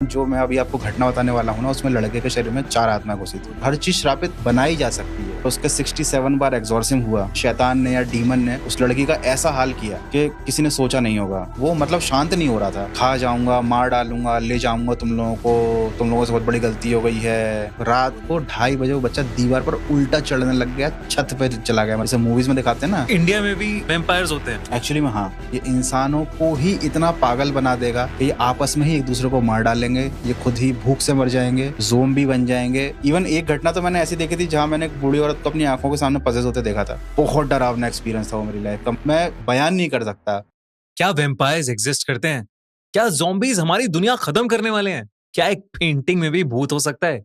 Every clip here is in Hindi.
जो मैं अभी आपको घटना बताने वाला हूँ ना, उसमें लड़के के शरीर में 4 आत्माएं घुसी थी। हर चीज श्रापित बनाई जा सकती है। तो उसके 67 बार एग्जॉर्सिम हुआ। शैतान ने या डीमन ने उस लड़की का ऐसा हाल किया कि किसी ने सोचा नहीं होगा। वो मतलब शांत नहीं हो रहा था। खा जाऊंगा, मार डालूंगा, ले जाऊंगा तुम लोगों से बहुत बड़ी गलती हो गई है। रात को 2:30 बजे वो बच्चा दीवार पर उल्टा चढ़ने लग गया, छत पे चला गया। जैसे मूवीज में दिखाते हैं ना, इंडिया में भी वैम्पायर्स होते हैं। एक्चुअली में हाँ, ये इंसानों को ही इतना पागल बना देगा कि ये आपस में ही एक दूसरे को मार डालेंगे। ये खुद ही भूख से मर जाएंगे, ज़ोंबी बन जाएंगे। इवन एक घटना तो मैंने ऐसी देखी थी जहां मैंने एक बूढ़ी औरत को अपनी आंखों के सामने पजेस होते देखा था। बहुत डरावना एक्सपीरियंस था वो मेरी लाइफ का, मैं बयान नहीं कर सकता। क्या वैम्पायर्स एग्जिस्ट करते हैं? क्या ज़ॉम्बीज हमारी दुनिया खत्म करने वाले हैं? क्या एक पेंटिंग में भी भूत हो सकता है?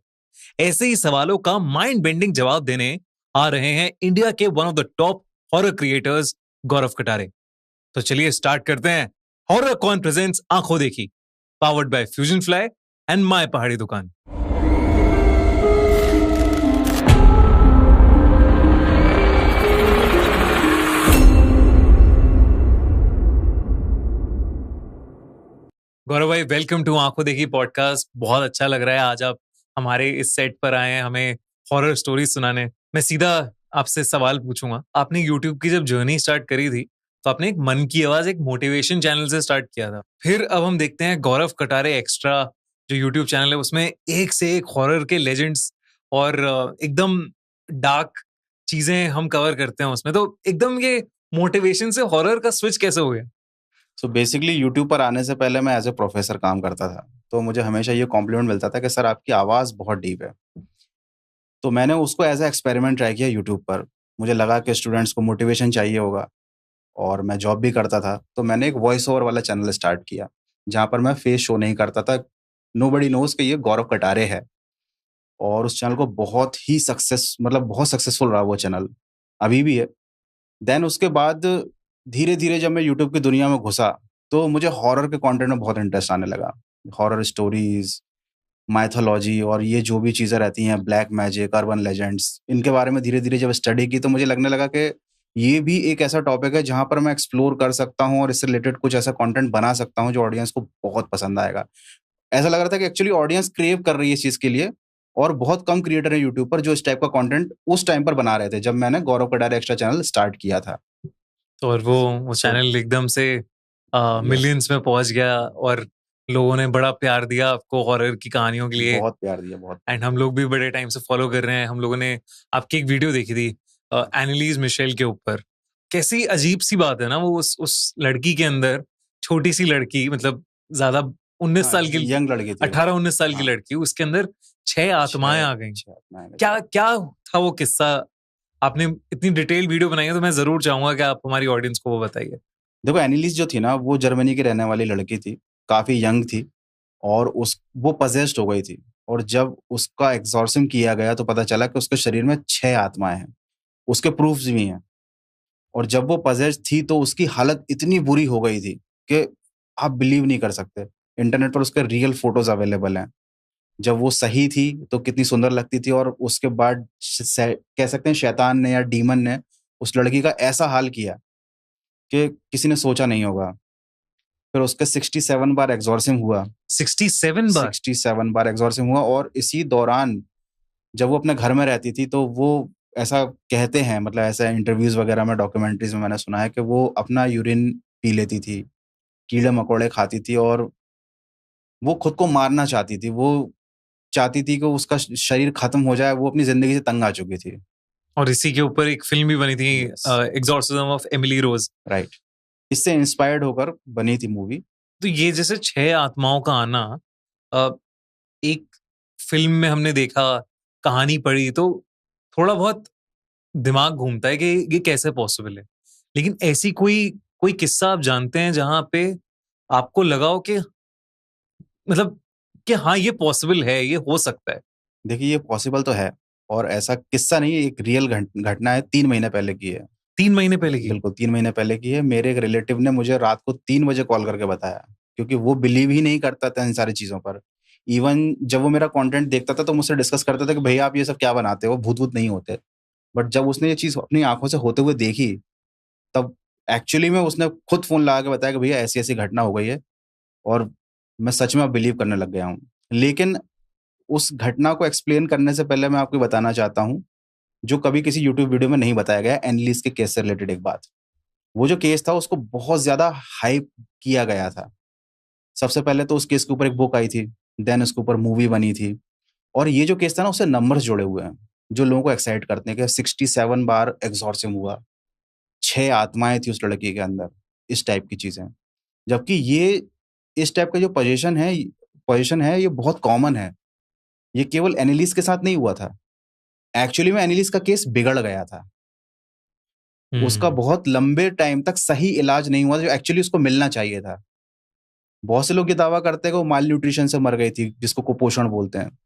ऐसे ही सवालों का माइंड बेंडिंग जवाब देने आ रहे हैं इंडिया के one of the top horror creators Gaurav Katare. तो चलिए स्टार्ट करते हैं। हॉरर कॉन प्रेजेंट्स आंखों देखी, powered by fusion fly and my पहाड़ी दुकान। गौरव भाई, वेलकम टू आंखों देखी पॉडकास्ट। बहुत अच्छा लग रहा है आज आप हमारे इस सेट पर आए हैं हमें हॉरर स्टोरीज सुनाने। मैं सीधा आपसे सवाल पूछूंगा। आपने यूट्यूब की जब जर्नी स्टार्ट करी थी तो आपने एक मन की आवाज, एक मोटिवेशन चैनल से स्टार्ट किया था। फिर अब हम देखते हैं गौरव कटारे एक्स्ट्रा जो यूट्यूब चैनल है, उसमें एक से एक हॉरर के लेजेंड्स और एकदम डार्क चीजें हम कवर करते हैं उसमें। तो एकदम ये मोटिवेशन से हॉरर का स्विच कैसे हो गया? सो बेसिकली यूट्यूब पर आने से पहले मैं एज ए प्रोफेसर काम करता था। तो मुझे हमेशा ये कॉम्प्लीमेंट मिलता था कि सर आपकी आवाज़ बहुत डीप है। तो मैंने उसको एज ए एक्सपेरिमेंट ट्राई किया यूट्यूब पर। मुझे लगा कि स्टूडेंट्स को मोटिवेशन चाहिए होगा और मैं जॉब भी करता था। तो मैंने एक वॉइस ओवर वाला चैनल स्टार्ट किया जहाँ पर मैं फेस शो नहीं करता था। नोबडी नोज़ कि ये गौरव कटारे है। और उस चैनल को बहुत सक्सेसफुल रहा वो चैनल, अभी भी है। देन उसके बाद धीरे-धीरे जब मैं यूट्यूब की दुनिया में घुसा, तो मुझे हॉरर के कंटेंट में बहुत इंटरेस्ट आने लगा। हॉरर स्टोरीज़, माइथोलॉजी और ये जो भी चीज़ें रहती हैं, ब्लैक मैजिक, अर्बन लेजेंड्स, इनके बारे में धीरे-धीरे जब स्टडी की तो मुझे लगने लगा कि ये भी एक ऐसा टॉपिक है जहाँ पर मैं एक्सप्लोर कर सकता हूँ और इससे रिलेटेड कुछ ऐसा कंटेंट बना सकता हूँ जो ऑडियंस को बहुत पसंद आएगा। ऐसा लग रहा था कि एक्चुअली ऑडियंस क्रेव कर रही है इस चीज़ के लिए और बहुत कम क्रिएटर हैं यूट्यूब पर जो इस टाइप का कंटेंट उस टाइम पर बना रहे थे जब मैंने गौरव कटारे एक्स्ट्रा चैनल स्टार्ट किया था। और वो सो चैनल एकदम से यस, मिलियंस में पहुंच गया और लोगों ने बड़ा प्यार दिया आपको हॉरर की कहानियों के लिए। बहुत प्यार दिया, बहुत प्यार एंड हम दिया। लोग भी बड़े टाइम से फॉलो कर रहे हैं। हम लोगों ने आपकी एक वीडियो देखी थी एनालीज मिशेल के ऊपर। कैसी अजीब सी बात है ना, वो उस लड़की के अंदर, छोटी सी लड़की, मतलब ज्यादा 19 हाँ, साल की, यंग लड़की थी वो। 18-19 साल की हाँ, लड़की, उसके अंदर 6 आत्माएं 6 आ गई। 6 अपना है क्या जी। क्या था वो किस्सा? आपने इतनी डिटेल वीडियो बनाई है तो मैं जरूर चाहूंगा कि आप हमारी ऑडियंस को वो बताइए। देखो एनिलिस जो थी ना, वो जर्मनी की रहने वाली लड़की थी, काफ़ी यंग थी और उस वो पजेस्ड हो गई थी और जब उसका एक्सॉर्सिज्म किया गया तो पता चला कि उसके शरीर में 6 आत्माएँ हैं। उसके प्रूफ्स भी हैं। और जब वो पजेस्ड थी तो उसकी हालत इतनी बुरी हो गई थी कि आप बिलीव नहीं कर सकते। इंटरनेट पर उसके रियल फ़ोटोज़ अवेलेबल हैं। जब वो सही थी तो कितनी सुंदर लगती थी और उसके बाद कह सकते हैं शैतान ने या डीमन ने उस लड़की का ऐसा हाल किया कि किसी ने सोचा नहीं होगा। फिर उसके 67 बार एग्जॉर्सिज्म हुआ। 67 बार? 67 बार एग्जॉर्सिज्म हुआ और इसी दौरान जब वो अपने घर में रहती थी तो वो ऐसा कहते हैं, मतलब ऐसा इंटरव्यूज वगैरह में, डॉक्यूमेंट्रीज में मैंने सुना है कि वो अपना यूरिन पी लेती थी, कीड़े मकोड़े खाती थी और वो खुद को मारना चाहती थी। वो चाहती थी कि उसका शरीर खत्म हो जाए। वो अपनी जिंदगी से तंग आ चुकी थी। और इसी के ऊपर एक फिल्म भी बनी थी, yes, exorcism of Emily Rose. Right. इससे इंस्पायर्ड होकर बनी थी मूवी। तो ये जैसे 6 आत्माओं का आना, अ, एक फिल्म में हमने देखा, कहानी पढ़ी तो थोड़ा बहुत दिमाग घूमता है कि ये कैसे पॉसिबल है। लेकिन ऐसी कोई कोई किस्सा आप जानते हैं जहां पे आपको लगा हो कि मतलब कि हाँ ये पॉसिबल है, ये हो सकता है? देखिए ये पॉसिबल तो है और ऐसा किस्सा नहीं है, एक रियल घटना है, 3 महीने पहले की है। 3 महीने पहले की? बिल्कुल 3 महीने पहले की है। मेरे एक रिलेटिव ने मुझे रात को 3 बजे कॉल करके बताया क्योंकि वो बिलीव ही नहीं करता था इन सारी चीज़ों पर। इवन जब वो मेरा कंटेंट देखता था तो मुझसे डिस्कस करता था कि भैया आप ये सब क्या बनाते हो, भूत वूत नहीं होते। बट जब उसने ये चीज़ अपनी आंखों से होते हुए देखी तब एक्चुअली में उसने खुद फ़ोन लगा के बताया कि भैया ऐसी-ऐसी घटना हो गई है और मैं सच में अब बिलीव करने लग गया हूँ। लेकिन उस घटना को एक्सप्लेन करने से पहले मैं आपको बताना चाहता हूँ, जो कभी किसी यूट्यूब वीडियो में नहीं बताया गया, एनालिस्ट के केस से रिलेटेड एक बात। वो जो केस था उसको बहुत ज़्यादा हाइप किया गया था। सबसे पहले तो उस केस के ऊपर एक बुक आई थी, देन उसके ऊपर मूवी बनी थी और ये जो केस था ना उससे नंबर्स जुड़े हुए हैं, जो लोगों को एक्साइट करते हैं कि 67 बार एक्सॉर्सिज्म हुआ, 6 आत्माएँ थी उस लड़की के अंदर, इस टाइप की चीज़ें। जबकि ये इस टाइप का जो पोज़ीशन है ये बहुत कॉमन है। ये केवल एनालिस्ट के साथ नहीं हुआ था। एक्चुअली में एनालिस्ट का केस बिगड़ गया था। उसका बहुत लंबे टाइम तक सही इलाज नहीं हुआ जो एक्चुअली उसको मिलना चाहिए था। बहुत से लोग ये दावा करते हैं कि वो माल न्यूट्रिशन से मर गई थी, जिसको कुपोषण बोलते हैं।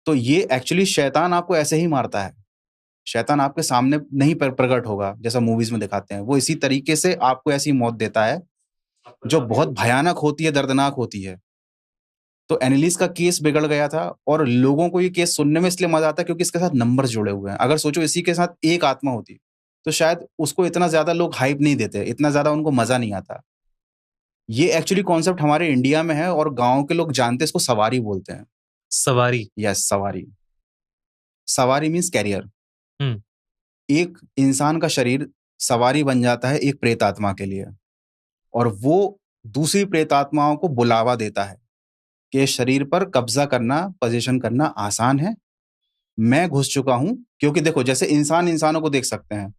तो ये एक्चुअली शैतान आपको ऐसे ही मारता है। शैतान आपके सामने नहीं प्रकट होगा, जैसा मूवीज़ में दिखाते हैं। वो इसी तरीके से आपको ऐसी मौत देता है, जो बहुत भयानक होती है, दर्दनाक होती है। तो एनालिस्ट का केस बिगड़ गया था और लोगों को ये केस सुनने में इसलिए मज़ा आता है क्योंकि इसके साथ नंबर्स जुड़े हुए हैं। अगर सोचो इसी के साथ एक आत्मा होती, तो शायद उसको इतना ज़्यादा लोग हाइप नहीं देते, इतना ज़्यादा उनको मज़ा नहीं आता। ये एक्चुअली कॉन्सेप्ट हमारे इंडिया में है और गाँव के लोग जानते हैं, इसको सवारी बोलते हैं। सवारी? यस, सवारी। सवारी मीन्स कैरियर। हुँ। एक इंसान का शरीर सवारी बन जाता है एक प्रेतात्मा के लिए और वो दूसरी प्रेतात्माओं को बुलावा देता है कि शरीर पर कब्जा करना, पोजीशन करना आसान है। मैं घुस चुका हूँ क्योंकि देखो जैसे इंसान इंसानों को देख सकते हैं,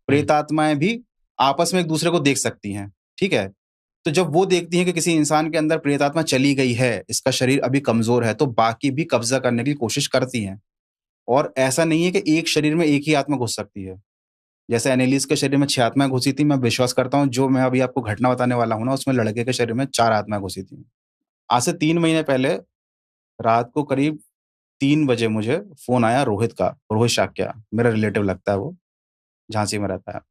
प्रेतात्माएँ भी आपस में एक-दूसरे को देख सकती हैं, ठीक है? तो जब वो देखती हैं कि किसी इंसान के अंदर प्रेतात्मा चली गई है, इसका शरीर अभी कमज़ोर है, तो बाकी भी कब्ज़ा करने की कोशिश करती हैं। और ऐसा नहीं है कि एक शरीर में एक ही आत्मा घुस सकती है। जैसे एनेलिस के शरीर में 6 आत्माएँ घुसी थी, मैं विश्वास करता हूँ जो मैं अभी आपको घटना बताने वाला हूँ ना, उसमें लड़के के शरीर में 4 आत्माएँ घुसी थी। आज से 3 महीने पहले रात को करीब 3 बजे मुझे फ़ोन आया रोहित का, रोहित शाक्या, मेरा रिलेटिव लगता है वो, झांसी में रहता है।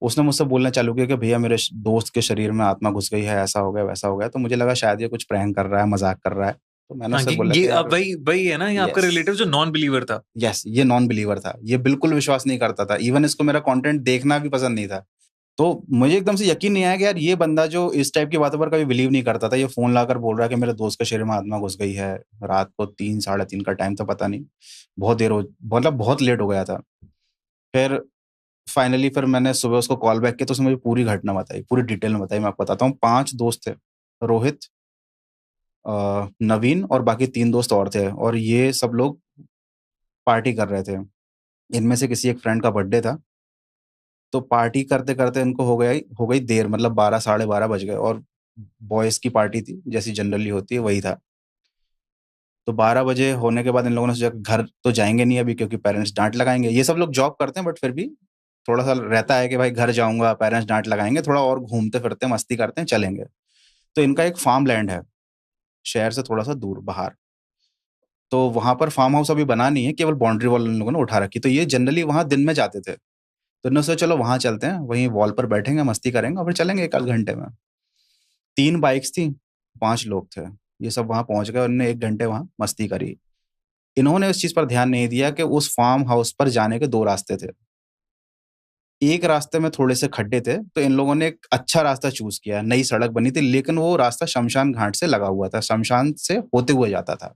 उसने मुझसे बोलना चालू किया कि भैया मेरे दोस्त के शरीर में आत्मा घुस गई है, ऐसा हो गया, वैसा हो गया। तो मुझे लगा शायद ये कुछ प्रैंक कर रहा है, मज़ाक कर रहा है। तो मैंने हाँ, उससे कि बोला ये कि यार वही वही है ना, ये आपका यस, रिलेटिव जो नॉन बिलीवर था। यस, ये नॉन बिलीवर था। ये बिल्कुल विश्वास नहीं करता था। इवन इसको मेरा कंटेंट देखना भी पसंद नहीं था। तो मुझे एकदम से यकीन नहीं आया कि यार ये बंदा जो इस टाइप की बातों पर कभी बिलीव नहीं करता था, ये फ़ोन लाकर बोल रहा है कि मेरे दोस्त के शरीर में आत्मा घुस गई है। रात को 3 साढ़े 3 का टाइम था, पता नहीं। बहुत देर हो मतलब बहुत लेट हो गया था। फिर फाइनली फिर मैंने सुबह उसको कॉल बैक किया तो उसने मुझे पूरी घटना बताई, पूरी डिटेल में बताई। मैं आपको बताता हूँ। 5 दोस्त थे, रोहित, नवीन और बाकी 3 दोस्त और थे और ये सब लोग पार्टी कर रहे थे। इनमें से किसी एक फ्रेंड का बर्थडे था। तो पार्टी करते-करते इनको हो गई देर, मतलब 12 साढ़े 12 बज गए और बॉयज़ की पार्टी थी, जैसी जनरली होती है वही था। तो 12 बजे होने के बाद इन लोगों ने सोचा कि घर तो जाएँगे नहीं अभी क्योंकि पेरेंट्स डाँट लगाएँगे। ये सब लोग जॉब करते हैं बट फिर भी थोड़ा-सा रहता है कि भाई घर जाऊँगा, पेरेंट्स डाँट लगाएँगे, थोड़ा और घूमते-फिरते मस्ती करते हैं, चलेंगे। तो इनका एक फार्म लैंड है, शहर से थोड़ा-सा दूर बाहर। तो वहाँ पर फार्म हाउस अभी बना नहीं है, केवल बाउंड्री वॉल उन लोगों ने उठा रखी। तो ये जनरली वहाँ दिन में जाते थे। तो इन्होंने सोचा चलो वहाँ चलते हैं, वहीं वॉल पर बैठेंगे, मस्ती करेंगे और फिर चलेंगे 1 आध घंटे में। 3 बाइक्स थी, 5 लोग थे। ये सब वहाँ पहुँच गए और इन्होंने 1 घंटे वहाँ मस्ती करी। इन्होंने उस चीज़ पर ध्यान नहीं दिया कि उस फार्म हाउस पर जाने के 2 रास्ते थे। एक रास्ते में थोड़े से खड्डे थे, तो इन लोगों ने एक अच्छा रास्ता चूज़ किया। नई सड़क बनी थी लेकिन वो रास्ता शमशान घाट से लगा हुआ था, शमशान से होते हुए जाता था।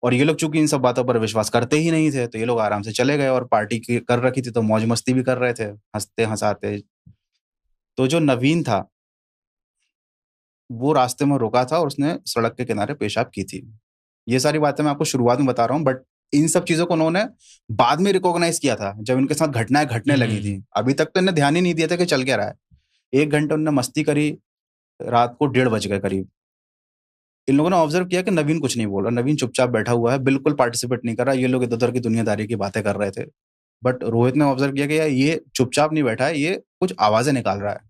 और ये लोग चूँकि इन सब बातों पर विश्वास करते ही नहीं थे, तो ये लोग आराम से चले गए और पार्टी की कर रखी थी तो मौज-मस्ती भी कर रहे थे, हँसते-हँसाते। तो जो नवीन था, वो रास्ते में रुका था और उसने सड़क के किनारे पेशाब की थी। ये सारी बातें मैं आपको शुरुआत में बता रहा हूँ बट इन सब चीज़ों को उन्होंने बाद में रिकॉग्नाइज़ किया था, जब इनके साथ घटनाएँ घटने लगी थी। अभी तक तो इन्हें ध्यान ही नहीं दिया था कि चल क्या रहा है। 1 घंटे उन्होंने मस्ती करी, रात को 1:30 बज गए करीब। इन लोगों ने ऑब्ज़र्व किया कि नवीन कुछ नहीं बोल रहा, नवीन चुपचाप बैठा हुआ है, बिल्कुल पार्टिसिपेट नहीं कर रहा, ये लोग इधर-उधर की दुनियादारी की बातें कर रहे थे। बट रोहित ने ऑब्ज़र्व किया कि यार ये चुपचाप नहीं बैठा है, ये कुछ आवाज़ें निकाल रहा है।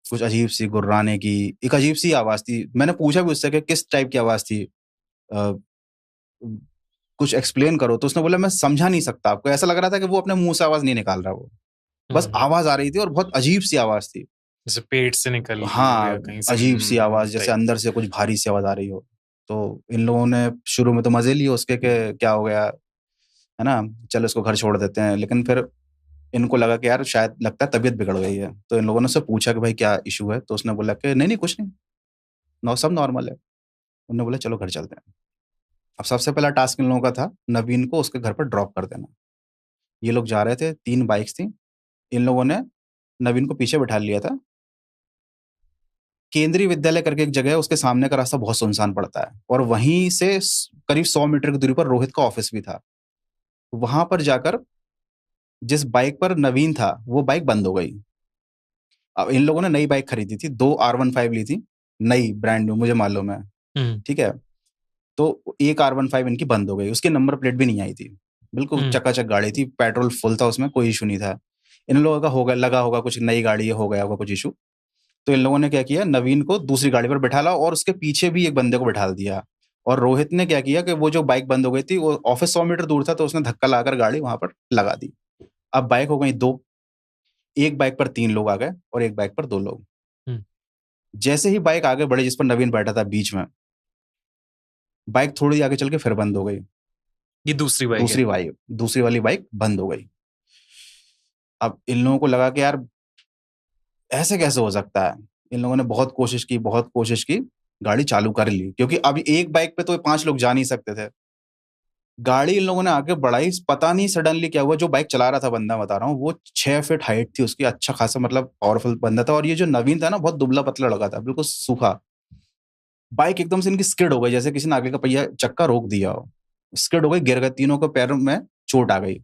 कुछ अजीब-सी गुर्राने की, एक अजीब-सी आवाज़ थी। मैंने पूछा भी उससे कि किस टाइप की आवाज़ थी? अ, कुछ एक्सप्लेन करो, तो उसने बोला मैं समझा नहीं सकता आपको। ऐसा लग रहा था कि वो अपने मुँह से आवाज़ नहीं निकाल रहा वो। बस आवाज़ आ रही थी और बहुत अजीब-सी आवाज़ थी। जैसे पेट से निकल रही हो या हाँ, कहीं से अजीब-सी आवाज़ जैसे टाइप। अंदर से कुछ भारी-सी आवाज़ आ रही हो। तो इन लोगों ने शुरू में तो मज़े लिए उसके कि क्या हो गया, है ना? चलो इसको घर छोड़ देते हैं। लेकिन फिर इनको लगा कि यार शायद लगता है तबीयत बिगड़ गई है। तो इन लोगों ने उससे पूछा कि भाई क्या इश्यू है? तो उसने बोला कि नहीं, नहीं कुछ नहीं। सब नॉर्मल है। उन्होंने बोला चलो घर चलते हैं। अब सबसे पहला टास्क इन लोगों का था नवीन को उसके घर पर ड्रॉप कर देना। ये लोग जा रहे थे, 3 बाइक्स थी। इन लोगों ने नवीन को पीछे बैठा लिया था। केंद्रीय विद्यालय करके एक जगह है, उसके सामने का रास्ता बहुत सुनसान पड़ता है और वहीं से करीब 100 मीटर की दूरी पर रोहित का ऑफिस भी था। वहां पर जाकर जिस बाइक पर नवीन था वो बाइक बंद हो गई। अब इन लोगों ने नई बाइक खरीदी थी, 2 R15 ली थी, नई ब्रांड न्यू, मुझे मालूम है। ठीक है। तो एक R15 इनकी बंद हो गई, उसकी नंबर प्लेट भी नहीं आई थी, बिल्कुल चकाचक गाड़ी थी, पेट्रोल फुल था, उसमें कोई इशू नहीं था। इन लोगों का होगा, लगा होगा कुछ नई गाड़ी है, हो गया होगा कुछ इशू। तो इन लोगों ने क्या किया, नवीन को दूसरी गाड़ी पर बैठा ला और उसके पीछे भी एक बंदे को बैठा दिया। और रोहित ने क्या किया कि वो जो बाइक बंद हो गई थी, वो ऑफिस 100 मीटर दूर था, तो उसने धक्का लाकर गाड़ी वहां पर लगा दी। अब बाइक हो गई 2, एक बाइक पर 3 लोग आ गए और एक बाइक पर 2 लोग। जैसे ही बाइक आगे बढ़ी जिस पर नवीन बैठा था बीच में, बाइक थोड़ी आगे चल के फिर बंद हो गई। ये दूसरी बाइक दूसरी वाली बाइक बंद हो गई। अब इन लोगों को लगा कि यार ऐसे कैसे हो सकता है। इन लोगों ने बहुत कोशिश की, गाड़ी चालू कर ली, क्योंकि अभी एक बाइक पे तो 5 लोग जा नहीं सकते थे। गाड़ी इन लोगों ने आगे बढ़ाई, पता नहीं सडनली क्या हुआ, जो बाइक चला रहा था बंदा, बता रहा हूँ, वो 6 फीट हाइट थी उसकी, अच्छा खासा मतलब पावरफुल बंदा था। और ये जो नवीन था ना, बहुत दुबला पतला लगा था, बिल्कुल सूखा। बाइक एकदम से इनकी स्किड हो गई, जैसे किसी ने आगे का पहिया चक्का रोक दिया हो। स्किड हो गई, गिर गए, तीनों को पैरों में चोट आ गई।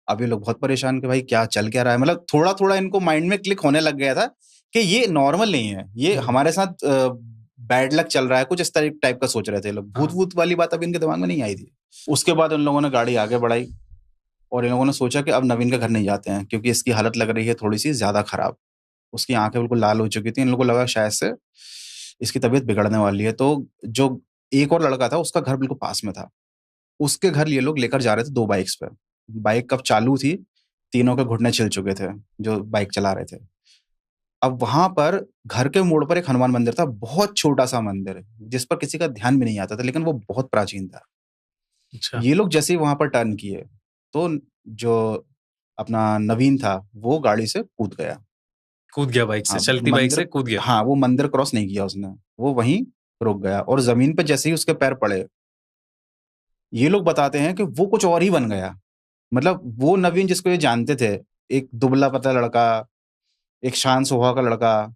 अब ये लोग बहुत परेशान कि भाई क्या चल क्या रहा है। मतलब थोड़ा थोड़ा इनको माइंड में क्लिक होने लग गया था कि ये नॉर्मल नहीं है, ये हमारे साथ बैड लक चल रहा है, कुछ इस टाइप का सोच रहे थे लोग। भूत भूत वाली बात अभी इनके दिमाग में नहीं आई थी। उसके बाद उन लोगों ने गाड़ी आगे बढ़ाई और इन लोगों ने सोचा कि अब नवीन के घर नहीं जाते हैं, क्योंकि इसकी हालत लग रही है थोड़ी सी ज्यादा खराब। उसकी आंखें बिल्कुल लाल हो चुकी थी। इन लोगों को लगा शायद से इसकी तबीयत बिगड़ने वाली है। तो जो एक और लड़का था उसका घर बिल्कुल पास में था, उसके घर ये लोग लेकर जा रहे थे 2 बाइक्स पे। बाइक कब चालू थी, तीनों के घुटने छिल चुके थे जो बाइक चला रहे थे। अब वहां पर घर के मोड़ पर एक हनुमान मंदिर था, बहुत छोटा सा मंदिर जिस पर किसी का ध्यान भी नहीं आता था, लेकिन वो बहुत प्राचीन था। अच्छा। ये लोग जैसे ही वहां पर टर्न किए तो जो अपना नवीन था वो गाड़ी से कूद गया बाइक से, हाँ, चलती बाइक से कूद गया। हाँ, वो मंदिर क्रॉस नहीं किया उसने, वो वहीं रुक गया और जमीन पे जैसे ही उसके पैर पड़े, ये लोग बताते हैं कि वो कुछ और ही बन गया। मतलब वो नवीन जिसको ये जानते थे, एक दुबला पतला लड़का, एक शांत स्वभाव का लड़का,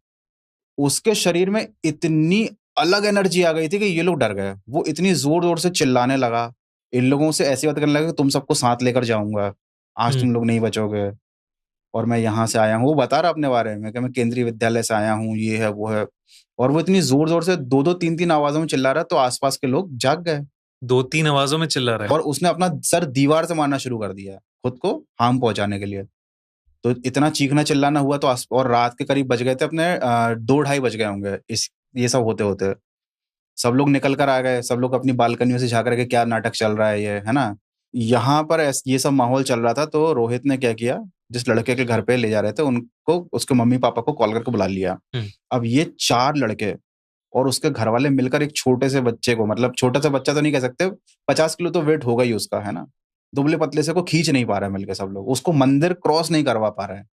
उसके शरीर में इतनी अलग एनर्जी आ गई थी कि ये लोग डर गए। वो इतनी जोर जोर से चिल्लाने लगा, इन लोगों से ऐसी बात करने लगा कि तुम सबको साथ लेकर जाऊंगा, आज तुम लोग नहीं बचोगे, और मैं यहाँ से आया हूँ। वो बता रहा अपने बारे में कि मैं केंद्रीय विद्यालय से आया हूँ, ये है वो है। और वो इतनी जोर जोर से 2-2 3-3 आवाजों में चिल्ला रहा है, तो आसपास के लोग जाग गए। 2-3 आवाजों में चिल्ला रहा है और उसने अपना सर दीवार से मारना शुरू कर दिया, खुद को हार्म पहुंचाने के लिए। तो इतना चीखना चिल्लाना हुआ, तो और रात के करीब बज गए थे अपने 2-2:30 बज गए होंगे इस ये सब होते होते। सब लोग निकल कर आ गए, सब लोग अपनी बालकनियों से झांक रहे कि क्या नाटक चल रहा है ये, है ना। यहाँ पर ये सब माहौल चल रहा था, तो रोहित ने क्या किया, जिस लड़के के घर पे ले जा रहे थे उनको, उसके मम्मी पापा को कॉल करके बुला लिया। अब ये 4 लड़के और उसके घर वाले मिलकर एक छोटे से बच्चे को, मतलब छोटा सा बच्चा तो नहीं कह सकते, 50 किलो तो वेट होगा ही उसका, है ना, दुबले पतले से को खींच नहीं पा रहे हैं मिलकर सब लोग, उसको मंदिर क्रॉस नहीं करवा पा रहे हैं।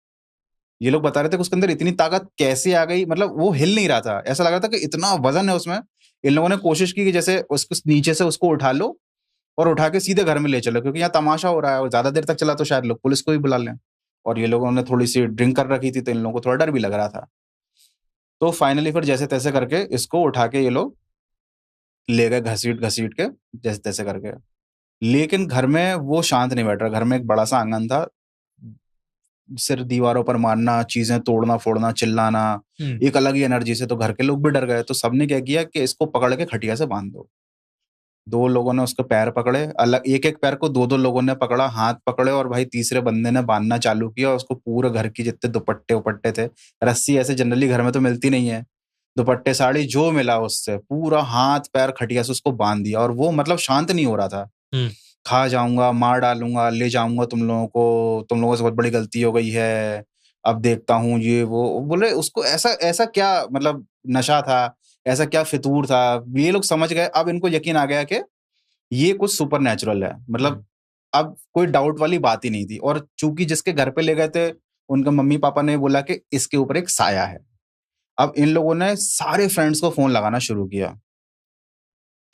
ये लोग बता रहे थे कि उसके अंदर इतनी ताकत कैसे आ गई, मतलब वो हिल नहीं रहा था, ऐसा लग रहा था कि इतना वजन है उसमें। इन लोगों ने कोशिश की कि जैसे उसको नीचे से उसको उठा लो और उठा के सीधे घर में ले चलो, क्योंकि यहाँ तमाशा हो रहा है, ज्यादा देर तक चला तो शायद लोग पुलिस को भी बुला लें। और ये लोगों ने थोड़ी सी ड्रिंक कर रखी थी, तो इन लोगों को थोड़ा डर भी लग रहा था। तो फाइनली फिर जैसे तैसे करके इसको उठा के ये लोग ले गए, घसीट घसीट के जैसे तैसे करके। लेकिन घर में वो शांत नहीं बैठ रहा। घर में एक बड़ा सा आंगन था, सिर दीवारों पर मारना, चीजें तोड़ना फोड़ना, चिल्लाना, एक अलग ही एनर्जी से। तो घर के लोग भी डर गए। तो सबने क्या किया कि इसको पकड़ के खटिया से बांध दो। 2 लोगों ने उसके पैर पकड़े, अलग एक एक पैर को 2-2 लोगों ने पकड़ा, हाथ पकड़े, और भाई तीसरे बंदे ने बांधना चालू किया। उसको पूरे घर की जितने दुपट्टे उपट्टे थे, रस्सी ऐसे जनरली घर में तो मिलती नहीं है, दुपट्टे साड़ी जो मिला उससे पूरा हाथ पैर खटिया से उसको बांध दिया। और वो मतलब शांत नहीं हो रहा था। खा जाऊंगा, मार डालूंगा, ले जाऊंगा तुम लोगों को, तुम लोगों से बहुत बड़ी गलती हो गई है, अब देखता हूँ ये वो। बोले उसको ऐसा ऐसा क्या मतलब नशा था, ऐसा क्या फितूर था। ये लोग समझ गए, अब इनको यकीन आ गया कि ये कुछ सुपर नेचुरल है। मतलब अब कोई डाउट वाली बात ही नहीं थी। और चूंकि जिसके घर पे ले गए थे, उनके मम्मी पापा ने बोला कि इसके ऊपर एक साया है। अब इन लोगों ने सारे फ्रेंड्स को फोन लगाना शुरू किया।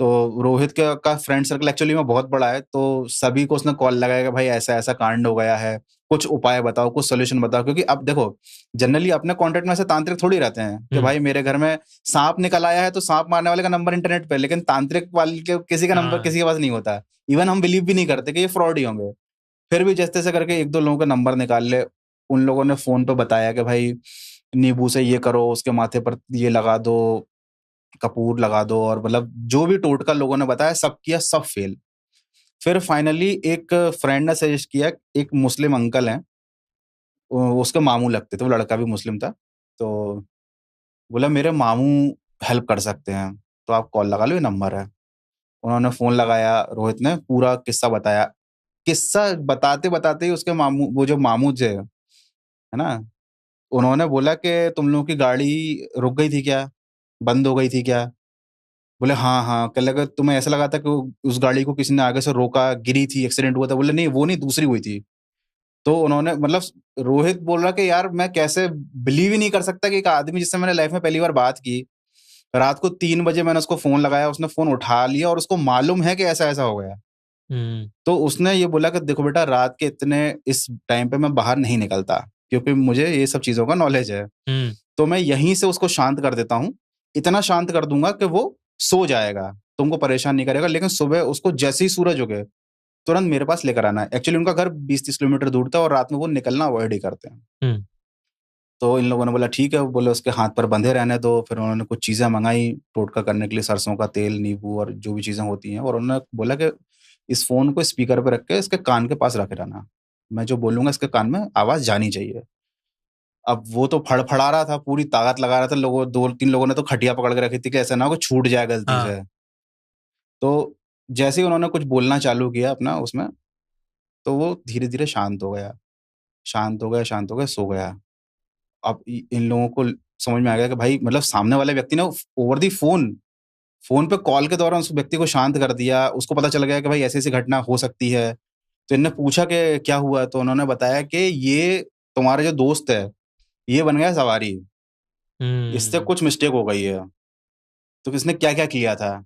तो रोहित का फ्रेंड सर्कल एक्चुअली में बहुत बड़ा है, तो सभी को उसने कॉल लगाया कि भाई ऐसा ऐसा कांड हो गया है, कुछ उपाय बताओ, कुछ सोल्यूशन बताओ। क्योंकि अब देखो, जनरली अपने कांटेक्ट में ऐसे तांत्रिक थोड़ी रहते हैं कि भाई मेरे घर में सांप निकल आया है तो सांप मारने वाले का नंबर इंटरनेट पे, लेकिन तांत्रिक वाले के किसी का नंबर किसी के पास नहीं होता। इवन हम बिलीव भी नहीं करते कि ये फ्रॉड ही होंगे। फिर भी जैसे तैसे करके एक दो लोगों का नंबर निकाल ले। उन लोगों ने फोन पे बताया कि भाई नींबू से ये करो, उसके माथे पर ये लगा दो, कपूर लगा दो, और मतलब जो भी टोटका लोगों ने बताया सब किया, सब फेल। फिर फाइनली एक फ्रेंड ने सजेस्ट किया, एक मुस्लिम अंकल हैं, उसके मामू लगते थे, वो लड़का भी मुस्लिम था, तो बोला मेरे मामू हेल्प कर सकते हैं, तो आप कॉल लगा लो, ये नंबर है। उन्होंने फोन लगाया, रोहित ने पूरा किस्सा बताया। किस्सा बताते बताते ही उसके मामू, वो जो मामू थे है ना, उन्होंने बोला कि तुम लोगों की गाड़ी रुक गई थी क्या, बंद हो गई थी क्या? बोले हाँ हाँ। कह लगा तुम्हें ऐसा लगा था कि उस गाड़ी को किसी ने आगे से रोका, गिरी थी, एक्सीडेंट हुआ था? बोले नहीं, वो नहीं, दूसरी हुई थी। तो उन्होंने मतलब, रोहित बोल रहा कि यार मैं कैसे बिलीव ही नहीं कर सकता कि एक आदमी जिससे मैंने लाइफ में पहली बार बात की, रात को 3 बजे मैंने उसको फोन लगाया, उसने फोन उठा लिया और उसको मालूम है कि ऐसा ऐसा हो गया। तो उसने ये बोला कि देखो बेटा, रात के इतने इस टाइम पे मैं बाहर नहीं निकलता, क्योंकि मुझे ये सब चीजों का नॉलेज है। तो मैं यहीं से उसको शांत कर देता हूँ, इतना शांत कर दूंगा कि वो सो जाएगा, तुमको परेशान नहीं करेगा। लेकिन सुबह उसको जैसे ही सूरज उगे तुरंत मेरे पास लेकर आना है। एक्चुअली उनका घर 20-30 किलोमीटर दूर था और रात में वो निकलना अवॉइड ही करते हैं। तो इन लोगों ने बोला ठीक है, वो बोले उसके हाथ पर बंधे रहने दो। फिर उन्होंने कुछ चीजें मंगाई टोटका करने के लिए, सरसों का तेल, नींबू और जो भी चीजें होती हैं, और उन्होंने बोला कि इस फोन को स्पीकर पे रख के इसके कान के पास रखे रहना, मैं जो बोलूंगा इसके कान में आवाज जानी चाहिए। अब वो तो फड़फड़ा रहा था, पूरी ताकत लगा रहा था। लोगों, 2-3 लोगों ने तो खटिया पकड़ के रखी थी कि ऐसा ना हो कि छूट जाए गलती से। तो जैसे ही उन्होंने कुछ बोलना चालू किया अपना उसमें, तो वो धीरे धीरे शांत हो गया, शांत हो गया, शांत हो गया, सो गया। अब इन लोगों को समझ में आ गया कि भाई मतलब सामने वाले व्यक्ति ने ओवर दी फोन, फोन पे कॉल के दौरान उस व्यक्ति को शांत कर दिया। उसको पता चल गया कि भाई ऐसी ऐसी घटना हो सकती है। तो इनने पूछा कि क्या हुआ, तो उन्होंने बताया कि ये तुम्हारा जो दोस्त है, ये बन गया सवारी, इससे कुछ मिस्टेक हो गई है। तो किसने क्या क्या किया था,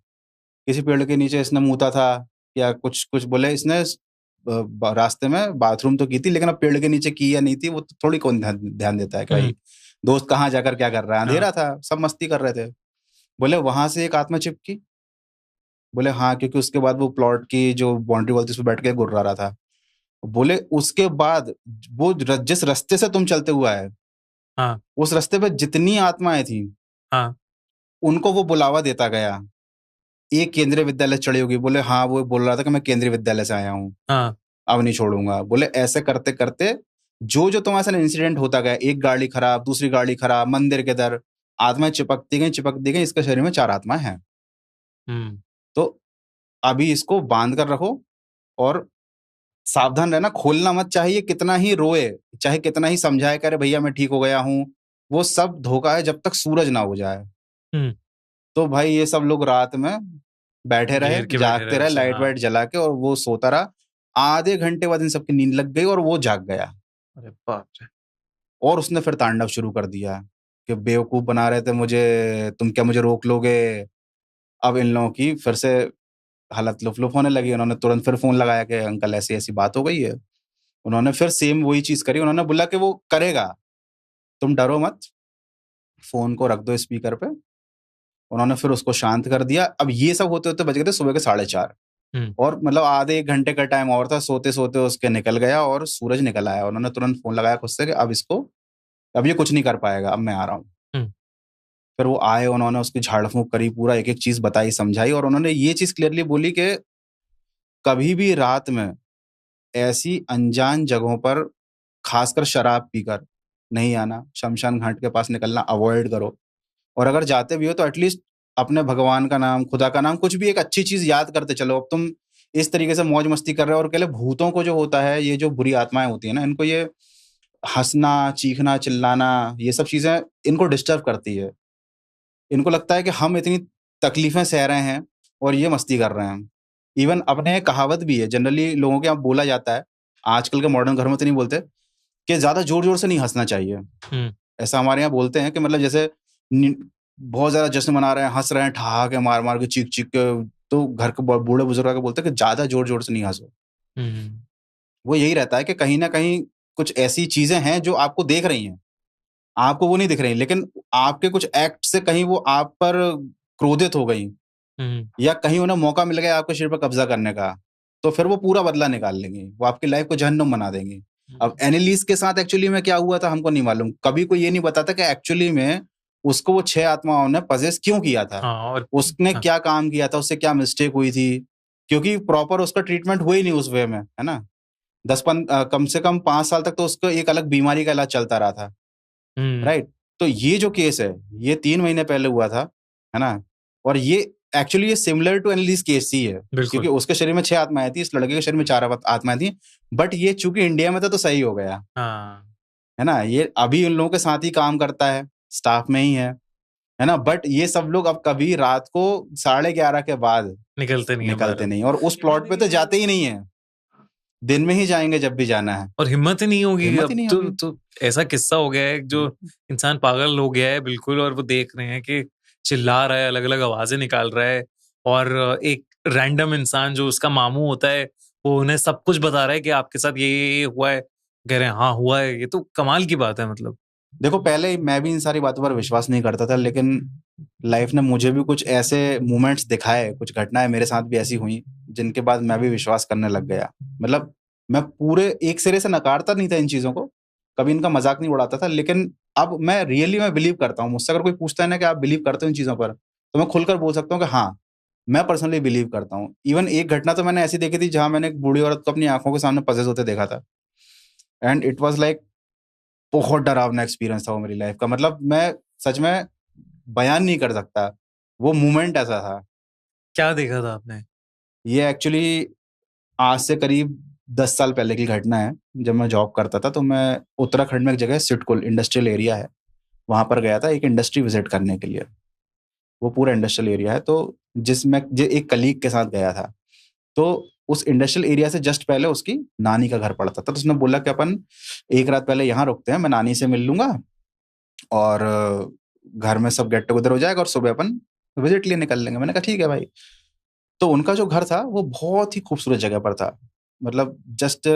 किसी पेड़ के नीचे इसने मूता था, या कुछ कुछ बोले इसने रास्ते में बाथरूम तो की थी, लेकिन अब पेड़ के नीचे की या नहीं थी वो तो थोड़ी कौन ध्यान देता है कि भाई दोस्त कहाँ जाकर क्या कर रहा है, अंधेरा था, सब मस्ती कर रहे थे। बोले वहां से एक आत्मा चिपकी। बोले हाँ, क्योंकि उसके बाद वो प्लॉट की जो बाउंड्री वॉल थी उस पर बैठ के गुर्रा रहा था। बोले उसके बाद वो जिस रास्ते से तुम चलते हुआ है, उस रास्ते पे जितनी आत्माएं थी, उनको वो बुलावा देता गया। एक केंद्रीय विद्यालय चढ़ी होगी। बोले हाँ, वो बोल रहा था कि मैं केंद्रीय विद्यालय से आया हूँ, अब नहीं छोड़ूंगा। बोले ऐसे करते करते जो जो तुम्हारे साथ इंसिडेंट होता गया, एक गाड़ी खराब, दूसरी गाड़ी खराब, मंदिर के दर, आत्माएं चिपकती गई, चिपकती गई। इसके शरीर में 4 आत्माएं हैं। तो अभी इसको बांध कर रखो और सावधान रहना, खोलना मत। चाहिए कितना ही रोए, चाहे कितना ही समझाए करे भैया मैं ठीक हो गया हूँ, वो सब धोखा है जब तक सूरज ना हो जाए। तो भाई ये सब लोग रात में बैठे रहे, जागते रहे, लाइट वाइट जला के, और वो सोता रहा। आधे घंटे बाद इन सबकी नींद लग गई और वो जाग गया। अरे बाप रे। और उसने फिर तांडव शुरू कर दिया कि बेवकूफ बना रहे थे मुझे, तुम क्या मुझे रोक लोगे? अब इन लोगों की फिर से हालत लुफ होने लगी। उन्होंने तुरंत फिर फोन लगाया कि अंकल ऐसी ऐसी बात हो गई है। उन्होंने फिर सेम वही चीज करी। उन्होंने बोला कि वो करेगा, तुम डरो मत, फोन को रख दो स्पीकर पे। उन्होंने फिर उसको शांत कर दिया। अब ये सब होते होते बज गए थे सुबह के 4:30, और मतलब आधे 1 घंटे का टाइम और था। सोते सोते उसके निकल गया और सूरज निकल आया। उन्होंने तुरंत फोन लगाया खुद से कि अब इसको, अब ये कुछ नहीं कर पाएगा, अब मैं आ रहा हूँ। फिर वो आए, उन्होंने उसकी झाड़ फूंक करी, पूरा एक एक चीज बताई, समझाई, और उन्होंने ये चीज क्लियरली बोली कि कभी भी रात में ऐसी अनजान जगहों पर, खासकर शराब पीकर नहीं आना, शमशान घाट के पास निकलना अवॉइड करो। और अगर जाते भी हो तो एटलीस्ट अपने भगवान का नाम, खुदा का नाम, कुछ भी एक अच्छी चीज याद करते चलो। अब तुम इस तरीके से मौज मस्ती कर रहे हो, और कहले भूतों को जो होता है, ये जो बुरी आत्माएं होती है ना, इनको ये हंसना, चीखना, चिल्लाना, ये सब चीजें इनको डिस्टर्ब करती है। इनको लगता है कि हम इतनी तकलीफें सह रहे हैं और ये मस्ती कर रहे हैं। इवन अपने कहावत भी है, जनरली लोगों के यहाँ बोला जाता है, आजकल के मॉडर्न घरों में तो नहीं बोलते, कि ज्यादा जोर जोर से नहीं हंसना चाहिए। ऐसा हमारे यहाँ बोलते हैं कि मतलब जैसे बहुत ज्यादा जश्न मना रहे हैं, हंस रहे हैं, ठहाके मार मार के, चीख चीख के, तो घर के बूढ़े बुजुर्ग आके बोलते हैं कि ज्यादा जोर जोर से नहीं हंसो। वो यही रहता है कि कहीं ना कहीं कुछ ऐसी चीजें हैं जो आपको देख रही हैं, आपको वो नहीं दिख रही, लेकिन आपके कुछ एक्ट से कहीं वो आप पर क्रोधित हो गई, या कहीं उन्हें मौका मिल गया आपके शरीर पर कब्जा करने का, तो फिर वो पूरा बदला निकाल लेंगे, वो आपकी लाइफ को जहन्नुम बना देंगे। अब एनिलीज के साथ एक्चुअली में क्या हुआ था हमको नहीं मालूम, कभी कोई ये नहीं बताता कि एक्चुअली में उसको वो 6 आत्माओं ने पजेस क्यों किया था, और उसने क्या काम किया था, उससे क्या मिस्टेक हुई थी, क्योंकि प्रॉपर उसका ट्रीटमेंट हुआ ही नहीं उस वे में, है ना। कम से कम 5 साल तक तो उसको एक अलग बीमारी का इलाज चलता रहा था, राइट। तो ये जो केस है ये 3 महीने पहले हुआ था, है ना। और ये एक्चुअली ये सिमिलर टू एनालिस केस ही है, क्योंकि उसके शरीर में 6 आत्माएं थी, इस लड़के के शरीर में 4 आत्माएं थी, बट ये चूंकि इंडिया में था तो सही हो गया, है ना। ये अभी उन लोगों के साथ ही काम करता है, स्टाफ में ही है ना। बट ये सब लोग अब कभी रात को 11:30 के बाद निकलते नहीं, और उस प्लॉट पे तो जाते ही नहीं है, दिन में ही जाएंगे जब भी जाना है, और हिम्मत ही नहीं होगी। हिम्मत ही नहीं होगी। तो ऐसा किस्सा हो गया है जो इंसान पागल हो गया है बिल्कुल, और वो देख रहे हैं कि चिल्ला रहा है, अलग अलग आवाजें निकाल रहा है, और एक रैंडम इंसान जो उसका मामू होता है वो उन्हें सब कुछ बता रहा है कि आपके साथ ये हुआ है, कह रहे हैं हाँ हुआ है। ये तो कमाल की बात है। मतलब देखो, पहले मैं भी इन सारी बातों पर विश्वास नहीं करता था, लेकिन लाइफ ने मुझे भी कुछ ऐसे मोमेंट्स दिखाए, कुछ घटनाएं मेरे साथ भी ऐसी हुई जिनके बाद मैं भी विश्वास करने लग गया। मतलब मैं पूरे एक सिरे से नकारता नहीं था इन चीजों को, कभी इनका मजाक नहीं उड़ाता था, लेकिन अब मैं रियली मैं बिलीव करता हूँ। मुझसे अगर कोई पूछता है ना कि आप बिलीव करते हो इन चीजों पर, तो मैं खुलकर बोल सकता हूँ कि हाँ, मैं पर्सनली बिलीव करता हूँ। इवन एक घटना तो मैंने ऐसी देखी थी जहां मैंने एक बूढ़ी औरत को अपनी आंखों के सामने पजेस होते देखा था, एंड इट वाज लाइक बहुत डरावना एक्सपीरियंस था वो मेरी लाइफ का। मतलब मैं सच में बयान नहीं कर सकता, वो मोमेंट ऐसा था। क्या देखा था आपने? ये एक्चुअली आज से करीब 10 साल पहले की घटना है। जब मैं जॉब करता था तो मैं उत्तराखंड में एक जगह सिडकुल इंडस्ट्रियल एरिया है, वहां पर गया था एक इंडस्ट्री विजिट करने के लिए। वो पूरा इंडस्ट्रियल एरिया है, तो जिसमें एक कलीग के साथ गया था, तो उस इंडस्ट्रियल एरिया से जस्ट पहले उसकी नानी का घर पड़ता था। तो उसने बोला कि अपन एक रात पहले यहाँ रुकते हैं, मैं नानी से मिल लूंगा, और घर में सब गेट टुगेदर हो जाएगा, और सुबह अपन विजिट लिए निकल लेंगे। मैंने कहा ठीक है भाई। तो उनका जो घर था वो बहुत ही खूबसूरत जगह पर था, मतलब जस्ट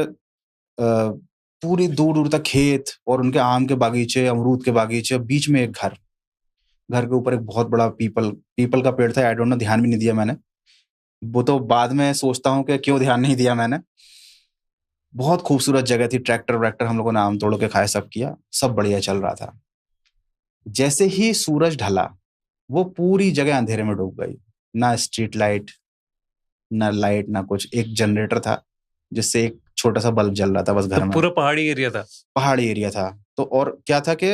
पूरी दूर दूर तक खेत, और उनके आम के बागीचे, अमरूद के बागीचे, बीच में एक घर, घर के ऊपर एक बहुत बड़ा पीपल का पेड़ था। आई डोंट नो, ध्यान भी नहीं दिया मैंने, वो तो बाद में सोचता हूँ कि क्यों ध्यान नहीं दिया मैंने। बहुत खूबसूरत जगह थी, ट्रैक्टर वैक्टर हम लोगों ने आम तोड़ के खाए, सब किया, सब बढ़िया चल रहा था। जैसे ही सूरज ढला वो पूरी जगह अंधेरे में डूब गई, ना स्ट्रीट लाइट, ना लाइट, ना कुछ। एक जनरेटर था जिससे एक छोटा सा बल्ब जल रहा था बस घर में। पूरा पहाड़ी एरिया था? पहाड़ी एरिया था। तो और क्या था कि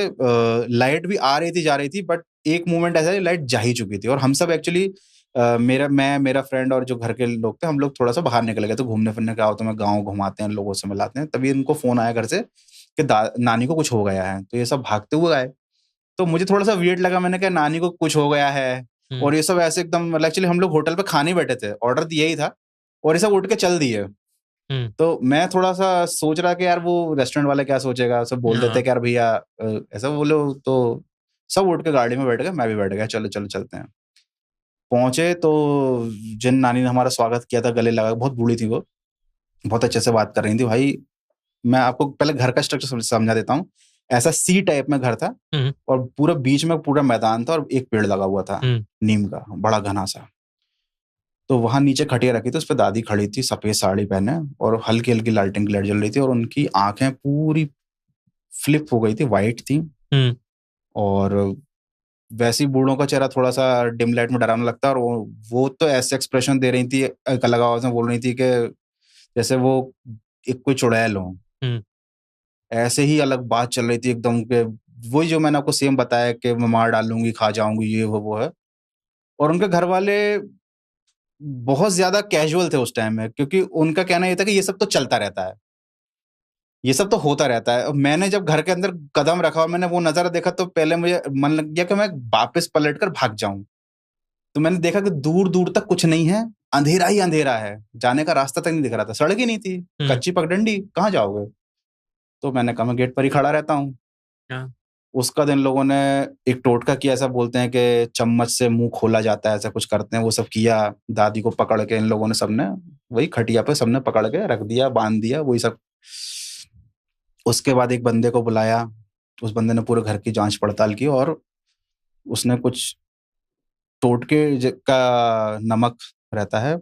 लाइट भी आ रही थी जा रही थी, बट एक मोमेंट ऐसा लाइट जा ही चुकी थी, और हम सब एक्चुअली मेरा फ्रेंड और जो घर के लोग थे, हम लोग थोड़ा सा बाहर निकल गए थे घूमने फिरने, का आओ तो मैं गाँव घुमाते हैं, लोगों से मिलाते हैं। तभी इनको फोन आया घर से कि नानी को कुछ हो गया है। तो ये सब भागते हुए आए, तो मुझे थोड़ा सा वियर्ड लगा। मैंने कहा नानी को कुछ हो गया है, और ये सब ऐसे एकदम, मतलब एक्चुअली हम लोग होटल पे खाने बैठे थे, ऑर्डर दिया ही था, और ये सब उठ के चल दिए। तो मैं थोड़ा सा सोच रहा कि यार वो रेस्टोरेंट वाले क्या सोचेगा, सब बोल देते कि यार भैया ऐसा बोलो। तो सब उठ के गाड़ी में बैठ गए, मैं भी बैठ गया, चलो चलो चलते हैं। पहुंचे तो जिन नानी ने हमारा स्वागत किया था, गले लगा, बहुत बूढ़ी थी वो, बहुत अच्छे से बात कर रही थी। भाई मैं आपको पहले घर का स्ट्रक्चर समझा देता हूँ। ऐसा सी टाइप में घर था, और पूरा बीच में पूरा मैदान था, और एक पेड़ लगा हुआ था नीम का, बड़ा घना सा। तो वहां नीचे खटिया रखी थी, उस पर दादी खड़ी थी सफेद साड़ी पहने, और हल्की हल्की लालटेन की लाइट जल रही थी, और उनकी आंखें पूरी फ्लिप हो गई थी, वाइट थी। और वैसे ही बूढ़ों का चेहरा थोड़ा सा डिम लाइट में डरावना लगता है, और वो तो ऐसे एक्सप्रेशन दे रही थी, एक अलग आवाज में बोल रही थी कि जैसे वो एक कोई चुड़ैल हो। ऐसे ही अलग बात चल रही थी एकदम के, वही जो मैंने आपको सेम बताया कि मैं मार डालूंगी, खा जाऊंगी, ये वो है। और उनके घर वाले बहुत ज्यादा कैजुअल थे उस टाइम में, क्योंकि उनका कहना ये था कि ये सब तो चलता रहता है, ये सब तो होता रहता है। और मैंने जब घर के अंदर कदम रखा और मैंने वो नजारा देखा, तो पहले मुझे मन लग गया कि मैं वापस पलट कर भाग जाऊं। तो मैंने देखा कि दूर दूर तक कुछ नहीं है, अंधेरा ही अंधेरा है, जाने का रास्ता तक नहीं दिख रहा था, सड़क ही नहीं थी, कच्ची पगडंडी, कहाँ जाओगे। तो मैंने कहा मैं गेट पर ही खड़ा रहता हूँ। उसका दिन लोगों ने एक टोटका किया, ऐसा बोलते हैं कि चम्मच से मुंह खोला जाता है, ऐसा कुछ करते हैं, वो सब किया। दादी को पकड़ के इन लोगों ने, सबने वही खटिया पे सबने पकड़ के रख दिया, बांध दिया, वही सब। उसके बाद एक बंदे को बुलाया, उस बंदे ने पूरे घर की जांच पड़ताल की और उसने कुछ टोटके का नमक रहता है,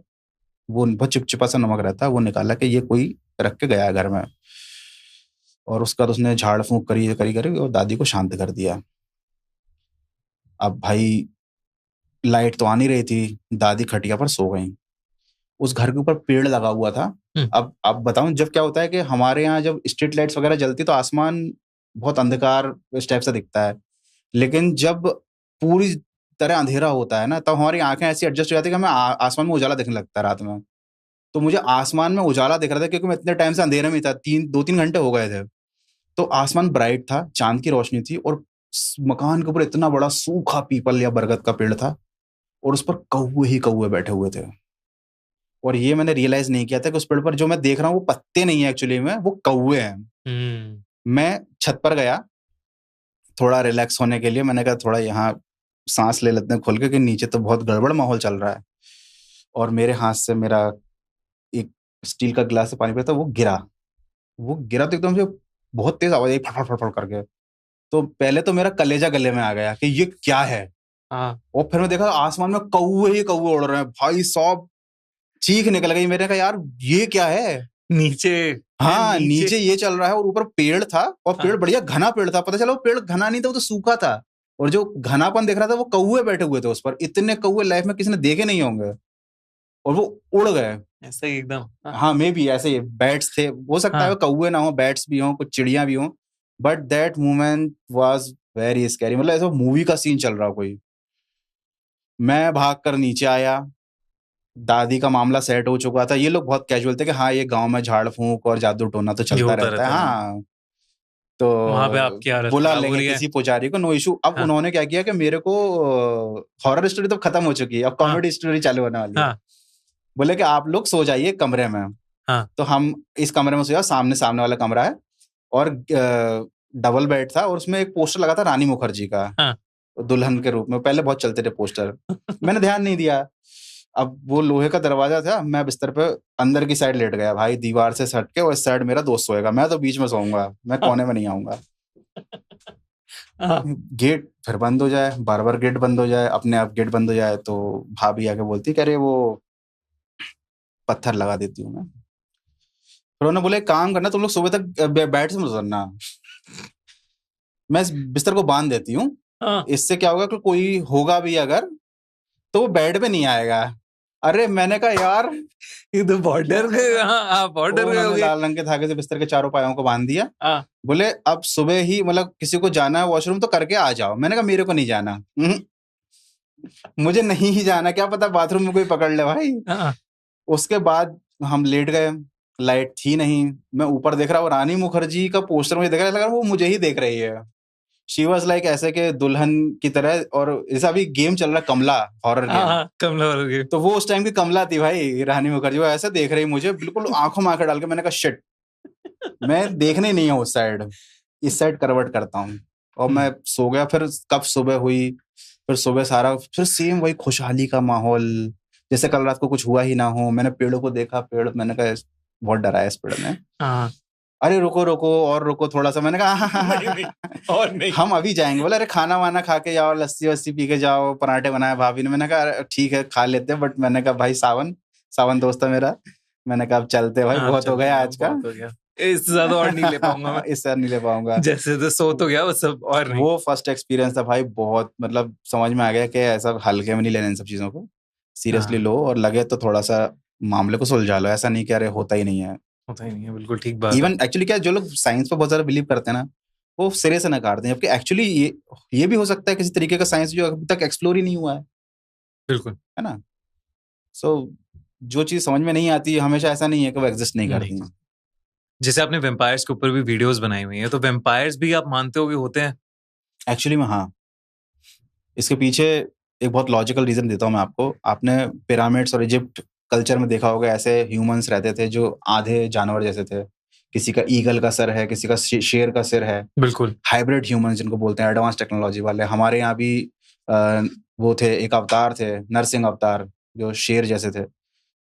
वो बहुत चिपचिपा सा नमक रहता है, वो निकाला कि ये कोई रख के गया है घर में। और उसका तो उसने झाड़ फूंक करी करी करी और दादी को शांत कर दिया। अब भाई लाइट तो आ नहीं रही थी, दादी खटिया पर सो गई। उस घर के ऊपर पेड़ लगा हुआ था। अब बताऊं, जब क्या होता है कि हमारे यहाँ जब स्ट्रीट लाइट्स वगैरह जलती तो आसमान बहुत अंधकार इस टाइप से दिखता है, लेकिन जब पूरी तरह अंधेरा होता है ना, तब हमारी आंखें ऐसी एडजस्ट हो जाती है कि हमें आसमान में उजाला दिखने लगता है रात में। तो मुझे आसमान में उजाला दिख रहा था क्योंकि मैं इतने टाइम से अंधेरे में था, 2-3 घंटे हो गए थे। तो आसमान ब्राइट था, चांद की रोशनी थी और मकान के ऊपर इतना बड़ा सूखा पीपल या बरगद का पेड़ था और उस पर कौवे ही कौवे बैठे हुए थे। और ये मैंने रियलाइज नहीं किया था कि उस पेड़ पर जो मैं देख रहा हूँ वो पत्ते नहीं है, एक्चुअली में वो कौवे हैं। मैं छत पर गया थोड़ा रिलैक्स होने के लिए। मैंने कहा थोड़ा यहाँ सांस ले लेते हैं खोल के, कि नीचे तो बहुत गड़बड़ माहौल चल रहा है। और मेरे हाथ से मेरा एक स्टील का गिलास से पानी पिया था, वो गिरा तो एकदम से बहुत तेज आवाज आई, फट फट फट करके। तो पहले तो मेरा कलेजा गले में आ गया कि ये क्या है। और फिर मैं देखा आसमान में कौवे ही कौवे उड़ रहे हैं भाई साहब, चीख निकल गई मेरे। का यार ये क्या है नीचे? हाँ नीचे ये चल रहा है और ऊपर पेड़ था, और पेड़ बढ़िया घना पेड़ था। पता चला वो पेड़ घना नहीं था, वो तो सूखा था। और जो घनापन दिख रहा था वो कौवे बैठे हुए थे उस पर। इतने कौवे लाइफ में किसी ने देखे नहीं होंगे, और वो उड़ गए ऐसा ही एकदम। हाँ मे बी ऐसे ही बैट्स थे, हो सकता है कौवे ना हो, बैट्स भी हों, कुछ चिड़िया भी हों। But that moment was very scary, मतलब ऐसा मूवी का सीन चल रहा हो कोई। मैं भाग कर नीचे आया, दादी का मामला सेट हो चुका था। ये लोग बहुत कैजुअल थे कि हाँ ये गांव में झाड़ फूंक और जादू टोना तो चलता रहता है, हाँ तो वहां पे आपकी हालत बुला लेंगे किसी पुजारी को, नो इशू। अब उन्होंने क्या किया कि मेरे को हॉरर स्टोरी तो खत्म हो चुकी है, अब कॉमेडी स्टोरी चालू होने वाली है। बोले कि आप लोग सो जाइए कमरे में। तो हम इस कमरे में सोया, सामने वाला कमरा है और डबल बेड था, और उसमें एक पोस्टर लगा था रानी मुखर्जी का दुल्हन के रूप में। पहले बहुत चलते थे पोस्टर, मैंने ध्यान नहीं दिया। अब वो लोहे का दरवाजा था, मैं बिस्तर पे अंदर की साइड लेट गया भाई, दीवार से सट के, और इस साइड मेरा दोस्त सोएगा, मैं तो बीच में सोऊंगा, मैं कोने में नहीं आऊंगा। गेट फिर बंद हो जाए, बार बार गेट बंद हो जाए, अपने आप गेट बंद हो जाए, तो भाभी आके बोलती कह रहे वो पत्थर लगा देती हूँ मैं। फिर उन्होंने बोले काम करना, तुम लोग सुबह तक बेड से मत उतरना, मैं बिस्तर को बांध देती हूँ, इससे क्या होगा कि कोई होगा भी अगर तो वो बेड पे नहीं आएगा। अरे मैंने कहा यार ये तो बॉर्डर बॉर्डर लाल रंग के धागे से बिस्तर के चारों पायों को बांध दिया। बोले अब सुबह ही मतलब किसी को जाना है वॉशरूम तो करके आ जाओ। मैंने कहा मेरे को नहीं जाना, मुझे नहीं ही जाना, क्या पता बाथरूम में कोई पकड़ ले भाई। उसके बाद हम लेट गए, लाइट थी नहीं, मैं ऊपर देख रहा हूँ रानी मुखर्जी का पोस्टर मुझे देख रहा है, वो मुझे ही देख रही है। शी वॉज लाइक ऐसे के दुल्हन की तरह, और ऐसा भी गेम चल रहा कमला हॉरर गेम, कमला हॉरर गेम, तो वो उस टाइम की कमला थी भाई रानी मुखर्जी। वो ऐसे देख रही मुझे बिल्कुल आंखों में आंखें डाल के। मैंने कहा शिट, मैं देखने नहीं हूँ उस साइड, इस साइड करवट करता हूँ। और मैं सो गया। फिर कब सुबह हुई, फिर सुबह सारा फिर सेम वही खुशहाली का माहौल, जैसे कल रात को कुछ हुआ ही ना हो। मैंने पेड़ों को देखा, पेड़, मैंने कहा बहुत डरा है इस पेड़ ने। अरे रुको रुको और रुको थोड़ा सा। मैंने कहा और नहीं, हम अभी जाएंगे। बोले अरे खाना वाना खा के जाओ, लस्सी वस्सी पी के जाओ, पराठे बनाए भाभी ने। मैंने कहा ठीक है खा लेते, बट मैंने कहा भाई सावन दोस्त है मेरा, मैंने कहा अब चलते भाई, बहुत हो गया आज का, इससे ज्यादा और नहीं ले पाऊंगा मैं, इससे नहीं ले पाऊंगा। जैसे तो सो तो गया वो सब, और नहीं। वो फर्स्ट एक्सपीरियंस था भाई, बहुत मतलब समझ में आ गया कि ऐसा हल्के में नहीं लेना इन सब चीजों को, सीरियसली लो, और लगे तो थोड़ा सा मामले को सुलझा लो। ऐसा नहीं कि अरे होता ही नहीं है, होता ही नहीं है, बिल्कुल ठीक बात। इवन एक्चुअली क्या जो लोग साइंस पर बहुत ज्यादा बिलीव करते हैं ना, वो सिरे से नकारते हैं, जबकि एक्चुअली ये भी हो सकता है किसी तरीके का साइंस जो अभी तक एक्सप्लोर ही नहीं हुआ है। बिल्कुल, है ना। सो जो चीज समझ में नहीं आती हमेशा ऐसा नहीं है कि वो एग्जिस्ट नहीं करती है। जैसे आपने वेम्पायर्स के ऊपर भी वीडियोस बनाई हुई हैं, तो वेम्पायर्स भी आप मानते हो कि होते हैं? एक्चुअली में हाँ, इसके पीछे एक बहुत लॉजिकल रीजन देता हूँ मैं आपको। आपने पिरामिड्स और इजिप्ट कल्चर में देखा होगा, ऐसे ह्यूमंस रहते थे जो आधे जानवर जैसे थे, किसी का ईगल का सर है, किसी का शेर का सिर है। बिल्कुल। हाइब्रिड ह्यूमन जिनको बोलते हैं, एडवांस टेक्नोलॉजी वाले। हमारे यहाँ भी वो थे, एक अवतार थे, नरसिंह अवतार, जो शेर जैसे थे।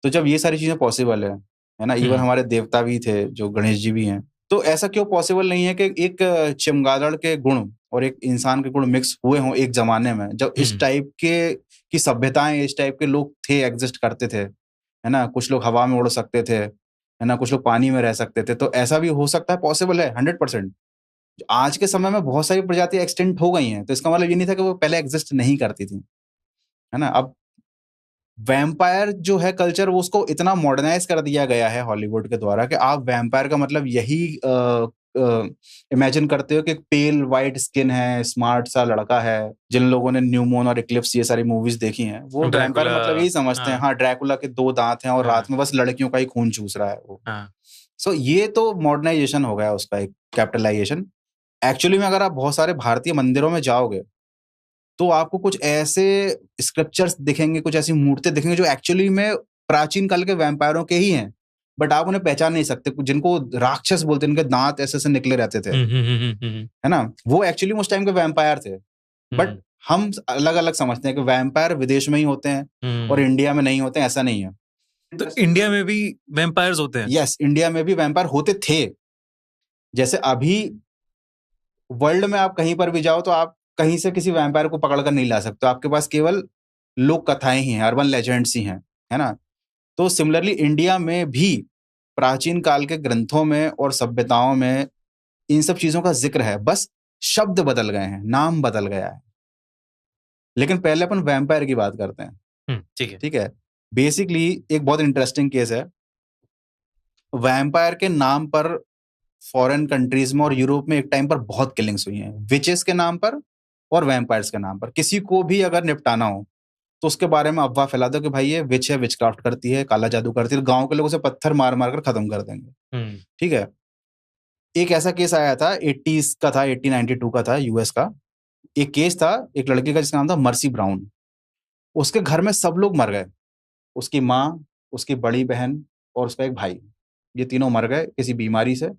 तो जब ये सारी चीजें पॉसिबल है ना, इवन हमारे देवता भी थे जो गणेश जी भी हैं, तो ऐसा क्यों पॉसिबल नहीं है कि एक चमगादड़ के गुण और एक इंसान के गुण मिक्स हुए हों एक जमाने में, जब इस टाइप के की सभ्यताएं, इस टाइप के लोग थे, एग्जिस्ट करते थे, है ना। कुछ लोग हवा में उड़ सकते थे, है ना, कुछ लोग पानी में रह सकते थे। तो ऐसा भी हो सकता है, पॉसिबल है 100%। आज के समय में बहुत सारी प्रजातियां एक्सटिंक्ट हो गई हैं, तो इसका मतलब ये नहीं था कि वो पहले एग्जिस्ट नहीं करती थी, है ना। अब वैम्पायर जो है कल्चर, वो उसको इतना मॉडर्नाइज कर दिया गया है हॉलीवुड के द्वारा कि आप वैम्पायर का मतलब यही इमेजिन करते हो कि एक पेल वाइट स्किन है, स्मार्ट सा लड़का है। जिन लोगों ने न्यू मून और इक्लिप्स ये सारी मूवीज देखी हैं, वो वैम्पायर मतलब यही समझते हैं। हाँ, ड्रैकुला के 2 दांत हैं और रात में बस लड़कियों का ही खून चूस रहा है वो। सो ये तो मॉडर्नाइजेशन हो गया उसका, एक कैपिटलाइजेशन। एक्चुअली में अगर आप बहुत सारे भारतीय मंदिरों में जाओगे तो आपको कुछ ऐसे स्क्रिप्चर्स दिखेंगे, कुछ ऐसी मूर्तें दिखेंगे जो एक्चुअली में प्राचीन काल के वैम्पायरों के ही हैं, बट आप उन्हें पहचान नहीं सकते। जिनको राक्षस बोलते हैं, उनके दांत ऐसे ऐसे निकले रहते थे, है ना, वो एक्चुअली उस टाइम के वैम्पायर थे। बट हम अलग अलग समझते हैं कि वैम्पायर विदेश में ही होते हैं और इंडिया में नहीं होते हैं, ऐसा नहीं है। तो इंडिया में भी वैम्पायर्स होते हैं? यस, इंडिया में भी वैम्पायर होते थे। जैसे अभी वर्ल्ड में आप कहीं पर भी जाओ तो आप कहीं से किसी वैम्पायर को पकड़ कर नहीं ला सकते, आपके पास केवल लोक कथाएं ही हैं, अर्बन लेजेंड्स ही हैं, है ना। तो सिमिलरली इंडिया में भी प्राचीन काल के ग्रंथों में और सभ्यताओं में इन सब चीजों का जिक्र है, बस शब्द बदल गए हैं, नाम बदल गया है। लेकिन पहले अपन वैम्पायर की बात करते हैं। ठीक है। बेसिकली एक बहुत इंटरेस्टिंग केस है। वैम्पायर के नाम पर फॉरेन कंट्रीज में और यूरोप में एक टाइम पर बहुत किलिंग्स हुई हैं, विचेस के नाम पर और वैम्पायर्स के नाम पर। किसी को भी अगर निपटाना हो तो उसके बारे में अफवाह फैला दो कि भाई ये विच है, विचक्राफ्ट करती है, काला जादू करती है, गांव के लोग उसे पत्थर मार मार कर खत्म कर देंगे। ठीक है। एक ऐसा केस आया था 80s का था, 1892 का था, यूएस का एक केस था। एक लड़के का जिसका नाम था मर्सी ब्राउन। उसके घर में सब लोग मर गए, उसकी माँ, उसकी बड़ी बहन और उसका एक भाई। ये तीनों मर गए किसी बीमारी से,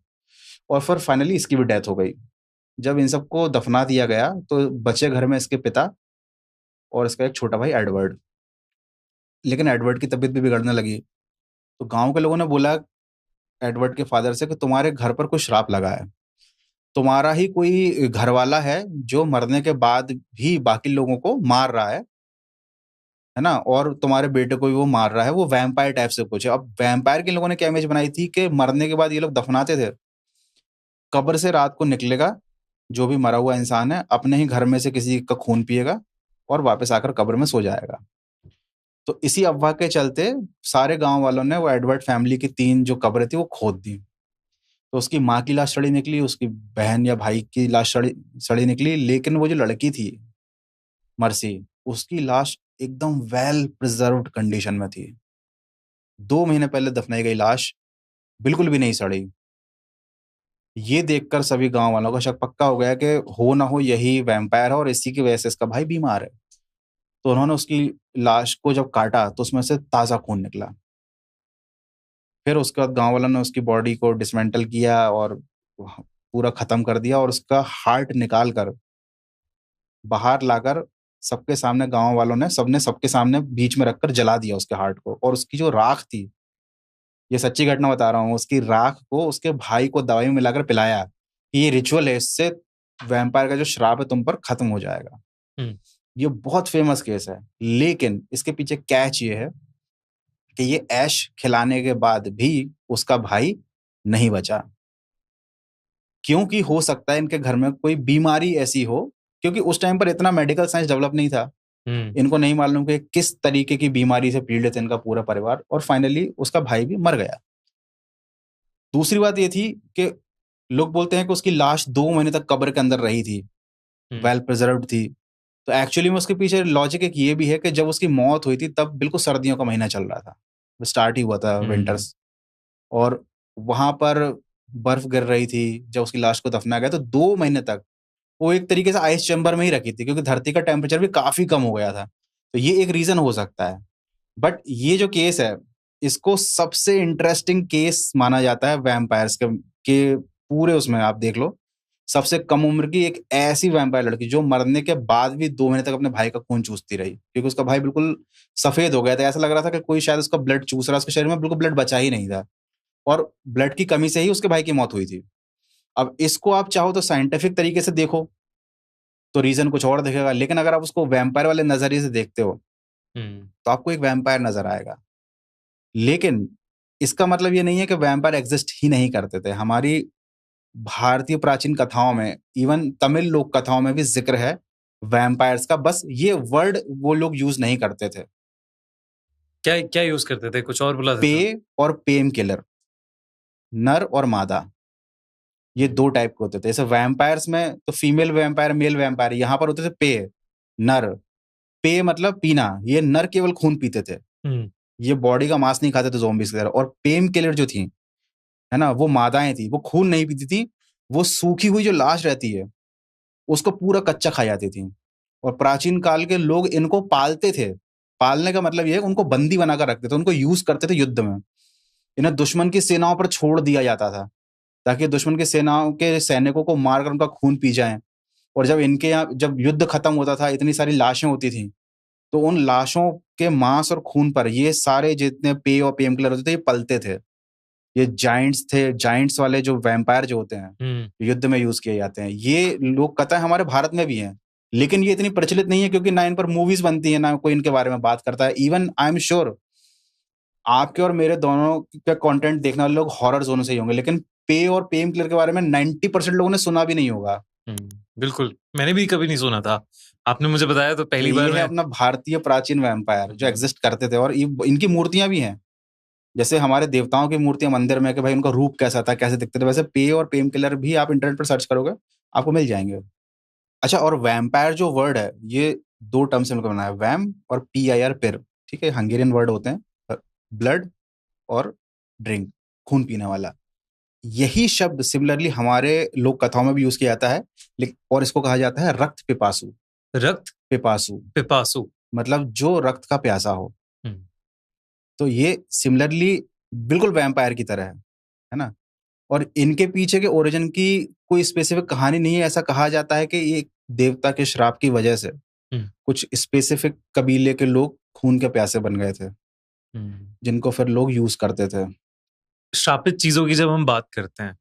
और फिर फाइनली इसकी भी डेथ हो गई। जब इन सबको दफना दिया गया तो बचे घर में इसके पिता और इसका एक छोटा भाई एडवर्ड। लेकिन एडवर्ड की तबीयत भी बिगड़ने लगी, तो गांव के लोगों ने बोला एडवर्ड के फादर से कि तुम्हारे घर पर कोई श्राप लगा है, तुम्हारा ही कोई घर वाला है जो मरने के बाद भी बाकी लोगों को मार रहा है ना, और तुम्हारे बेटे को भी वो मार रहा है, वो वैम्पायर टाइप से कुछ है। अब वैम्पायर के लोगों ने क्या इमेज बनाई थी कि मरने के बाद ये लोग दफनाते थे, कब्र से रात को निकलेगा जो भी मरा हुआ इंसान है, अपने ही घर में से किसी का खून पिएगा और वापस आकर कब्र में सो जाएगा। तो इसी अफवाह के चलते सारे गांव वालों ने वो एडवर्ड फैमिली की 3 जो कब्रें थी वो खोद दी। तो उसकी माँ की लाश सड़ी निकली, उसकी बहन या भाई की लाश सड़ी निकली, लेकिन वो जो लड़की थी मर्सी, उसकी लाश एकदम वेल प्रिजर्व्ड कंडीशन में थी। 2 महीने पहले दफनाई गई लाश बिल्कुल भी नहीं सड़ी। ये देखकर सभी गांव वालों का शक पक्का हो गया कि हो ना हो यही वैम्पायर है और इसी की वजह से इसका भाई बीमार है। तो उन्होंने उसकी लाश को जब काटा तो उसमें से ताजा खून निकला। फिर उसके बाद गांव वालों ने उसकी बॉडी को डिसमेंटल किया और पूरा खत्म कर दिया, और उसका हार्ट निकाल कर बाहर लाकर सबके सामने, गांव वालों ने सबने सबके सामने बीच में रखकर जला दिया उसके हार्ट को। और उसकी जो राख थी, ये सच्ची घटना बता रहा हूँ, उसकी राख को उसके भाई को दवाई में मिलाकर पिलाया कि ये रिचुअल है, इससे वैम्पायर का जो श्राप है तुम पर खत्म हो जाएगा। ये बहुत फेमस केस है, लेकिन इसके पीछे कैच ये है कि ये ऐश खिलाने के बाद भी उसका भाई नहीं बचा। क्योंकि हो सकता है इनके घर में कोई बीमारी ऐसी हो, क्योंकि उस टाइम पर इतना मेडिकल साइंस डेवलप नहीं था। इनको नहीं मालूम कि किस तरीके की बीमारी से पीड़ित है इनका पूरा परिवार, और फाइनली उसका भाई भी मर गया। दूसरी बात ये थी कि लोग बोलते हैं कि उसकी लाश 2 महीने तक कब्र के अंदर रही थी, वेल प्रिजर्व्ड थी। तो एक्चुअली में उसके पीछे लॉजिक एक ये भी है कि जब उसकी मौत हुई थी तब बिल्कुल सर्दियों का महीना चल रहा था, स्टार्ट ही हुआ था विंटर्स, और वहां पर बर्फ गिर रही थी। जब उसकी लाश को दफनाया गया तो 2 महीने तक वो एक तरीके से आइस चैम्बर में ही रखी थी, क्योंकि धरती का टेम्परेचर भी काफी कम हो गया था। तो ये एक रीजन हो सकता है। बट ये जो केस है, इसको सबसे इंटरेस्टिंग केस माना जाता है वैम्पायर्स के के पूरे उसमें आप देख लो, सबसे कम उम्र की एक ऐसी वैम्पायर लड़की जो मरने के बाद भी 2 महीने तक अपने भाई का खून चूसती रही, क्योंकि उसका भाई बिल्कुल सफेद हो गया था। ऐसा लग रहा था कि कोई शायद उसका ब्लड चूस रहा है, उसके शरीर में बिल्कुल ब्लड बचा ही नहीं था, और ब्लड की कमी से ही उसके भाई की मौत हुई थी। अब इसको आप चाहो तो साइंटिफिक तरीके से देखो तो रीजन कुछ और दिखेगा, लेकिन अगर आप उसको वैम्पायर वाले नजरिए से देखते हो तो आपको एक वैम्पायर नजर आएगा। लेकिन इसका मतलब ये नहीं है कि वैम्पायर एग्जिस्ट ही नहीं करते थे। हमारी भारतीय प्राचीन कथाओं में, इवन तमिल लोक कथाओं में भी जिक्र है वैम्पायर्स का, बस ये वर्ड वो लोग यूज नहीं करते थे। क्या क्या यूज करते थे, कुछ और बुलाते थे? पे और पेम किलर, नर और मादा, ये 2 टाइप के होते थे। जैसे वैम्पायर्स में तो फीमेल वैम्पायर, मेल वैम्पायर, यहाँ पर होते थे पे, नर। पे मतलब पीना, ये नर केवल खून पीते थे, ये बॉडी का मांस नहीं खाते थे ज़ॉम्बीज़ की तरह। और पेम किलर जो थी, है ना, वो मादाएं थी, वो खून नहीं पीती थी, वो सूखी हुई जो लाश रहती है उसको पूरा कच्चा खा जाती थी। और प्राचीन काल के लोग इनको पालते थे। पालने का मतलब ये है, उनको बंदी बनाकर रखते थे, उनको यूज करते थे युद्ध में। इन्हें दुश्मन की सेनाओं पर छोड़ दिया जाता था ताकि दुश्मन की सेनाओं के सैनिकों को मारकर उनका खून पी जाएं। और जब इनके यहाँ जब युद्ध खत्म होता था, इतनी सारी लाशें होती थी, तो उन लाशों के मांस और खून पर ये सारे जितने पे और पेम किलर होते थे ये पलते थे। ये जाइंट्स थे, जाइंट्स वाले जो वैम्पायर जो होते हैं, युद्ध में यूज किए जाते हैं। ये लोक कथाएं हमारे भारत में भी हैं, लेकिन ये इतनी प्रचलित नहीं है क्योंकि ना इन पर मूवीज बनती है, ना कोई इनके बारे में बात करता है। इवन आई एम श्योर आपके और मेरे दोनों का कंटेंट देखने वाले लोग हॉरर जोन से ही होंगे, लेकिन पे और पेम किलर के बारे में 90% लोगों ने सुना भी नहीं होगा। बिल्कुल, मैंने भी कभी नहीं सुना था, आपने मुझे बताया तो पहली तो बार ये है मैं। अपना भारतीय प्राचीन वैम्पायर जो एग्जिस्ट करते थे, और इनकी मूर्तियां भी हैं। जैसे हमारे देवताओं की मूर्तियां मंदिर में कि भाई उनका रूप कैसा था, कैसे दिखते थे, वैसे पे और पेम किलर भी आप इंटरनेट पर सर्च करोगे आपको मिल जाएंगे। अच्छा, और वैम्पायर जो वर्ड है ये 2 टर्म से मिलकर बना है, वैम और PIR, पिर। ठीक है, हंगेरियन वर्ड होते हैं, ब्लड और ड्रिंक, खून पीने वाला। यही शब्द सिमिलरली हमारे लोक कथाओं में भी यूज किया जाता है, और इसको कहा जाता है रक्त पिपासु। रक्त पिपासु पिपासु मतलब जो रक्त का प्यासा हो। तो ये सिमिलरली बिल्कुल वैम्पायर की तरह है ना। और इनके पीछे के ओरिजिन की कोई स्पेसिफिक कहानी नहीं है। ऐसा कहा जाता है कि ये देवता के श्राप की वजह से कुछ स्पेसिफिक कबीले के लोग खून के प्यासे बन गए थे, जिनको फिर लोग यूज करते थे। श्रापित चीजों की जब हम बात करते हैं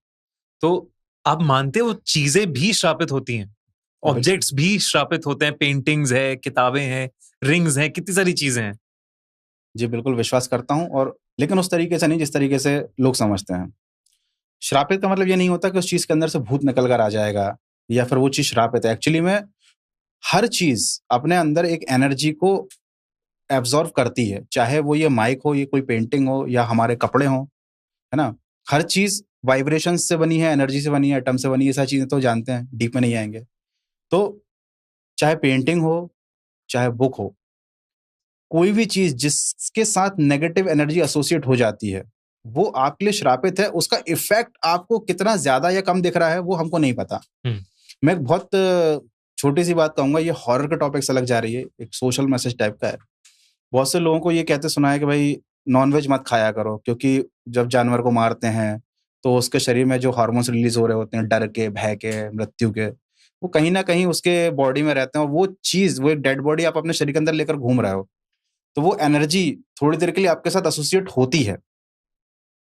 तो आप मानते हो वो चीजें भी श्रापित होती हैं, ऑब्जेक्ट्स भी श्रापित होते हैं? पेंटिंग्स है, किताबें हैं, रिंग्स हैं, कितनी सारी चीजें हैं। जी बिल्कुल विश्वास करता हूँ, और लेकिन उस तरीके से नहीं जिस तरीके से लोग समझते हैं। श्रापित का मतलब ये नहीं होता कि उस चीज के अंदर से भूत निकल कर आ जाएगा या फिर वो चीज श्रापित है। एक्चुअली में हर चीज अपने अंदर एक एनर्जी को एब्जॉर्व करती है, चाहे वो ये माइक हो, ये कोई पेंटिंग हो, या हमारे कपड़े हो, है ना। हर चीज वाइब्रेशन से बनी है, एनर्जी से बनी है, एटम से बनी है। ये सारी चीजें तो जानते हैं, डीप में नहीं आएंगे। तो चाहे पेंटिंग हो, चाहे बुक हो, कोई भी चीज जिसके साथ नेगेटिव एनर्जी एसोसिएट हो जाती है वो आपके लिए श्रापित है। उसका इफेक्ट आपको कितना ज्यादा या कम दिख रहा है वो हमको नहीं पता। मैं एक बहुत छोटी सी बात कहूंगा, ये हॉरर के टॉपिक से लग जा रही है, एक सोशल मैसेज टाइप का है। बहुत से लोगों को ये कहते सुना है कि भाई नॉनवेज मत खाया करो, क्योंकि जब जानवर को मारते हैं तो उसके शरीर में जो हार्मोन्स रिलीज हो रहे होते हैं, डर के, भय के, मृत्यु के, वो कहीं ना कहीं उसके बॉडी में रहते हैं। और वो चीज, वो एक डेड बॉडी आप अपने शरीर के अंदर लेकर घूम रहे हो, तो वो एनर्जी थोड़ी देर के लिए आपके साथ एसोसिएट होती है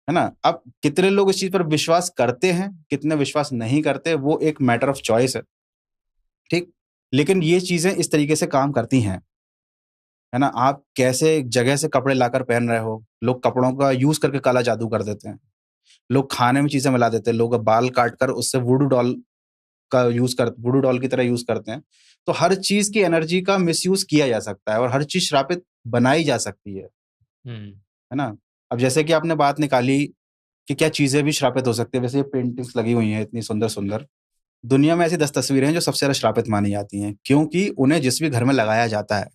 ना। अब कितने लोग इस चीज पर विश्वास करते हैं, कितने विश्वास नहीं करते, वो एक मैटर ऑफ चॉइस है। ठीक, लेकिन ये चीजें इस तरीके से काम करती हैं, है ना। आप कैसे एक जगह से कपड़े लाकर पहन रहे हो, लोग कपड़ों का यूज करके काला जादू कर देते हैं, लोग खाने में चीजें मिला देते हैं, लोग बाल काट कर उससे वुडू डॉल का यूज कर, वुडू डॉल की तरह यूज करते हैं। तो हर चीज की एनर्जी का मिसयूज किया जा सकता है और हर चीज श्रापित बनाई जा सकती है ना। अब जैसे कि आपने बात निकाली कि क्या चीजें भी श्रापित हो सकती है, वैसे ये पेंटिंग्स लगी हुई हैं इतनी सुंदर सुंदर। दुनिया में ऐसी 10 तस्वीरें हैं जो सबसे ज्यादा श्रापित मानी जाती हैं, क्योंकि उन्हें जिस भी घर में लगाया जाता है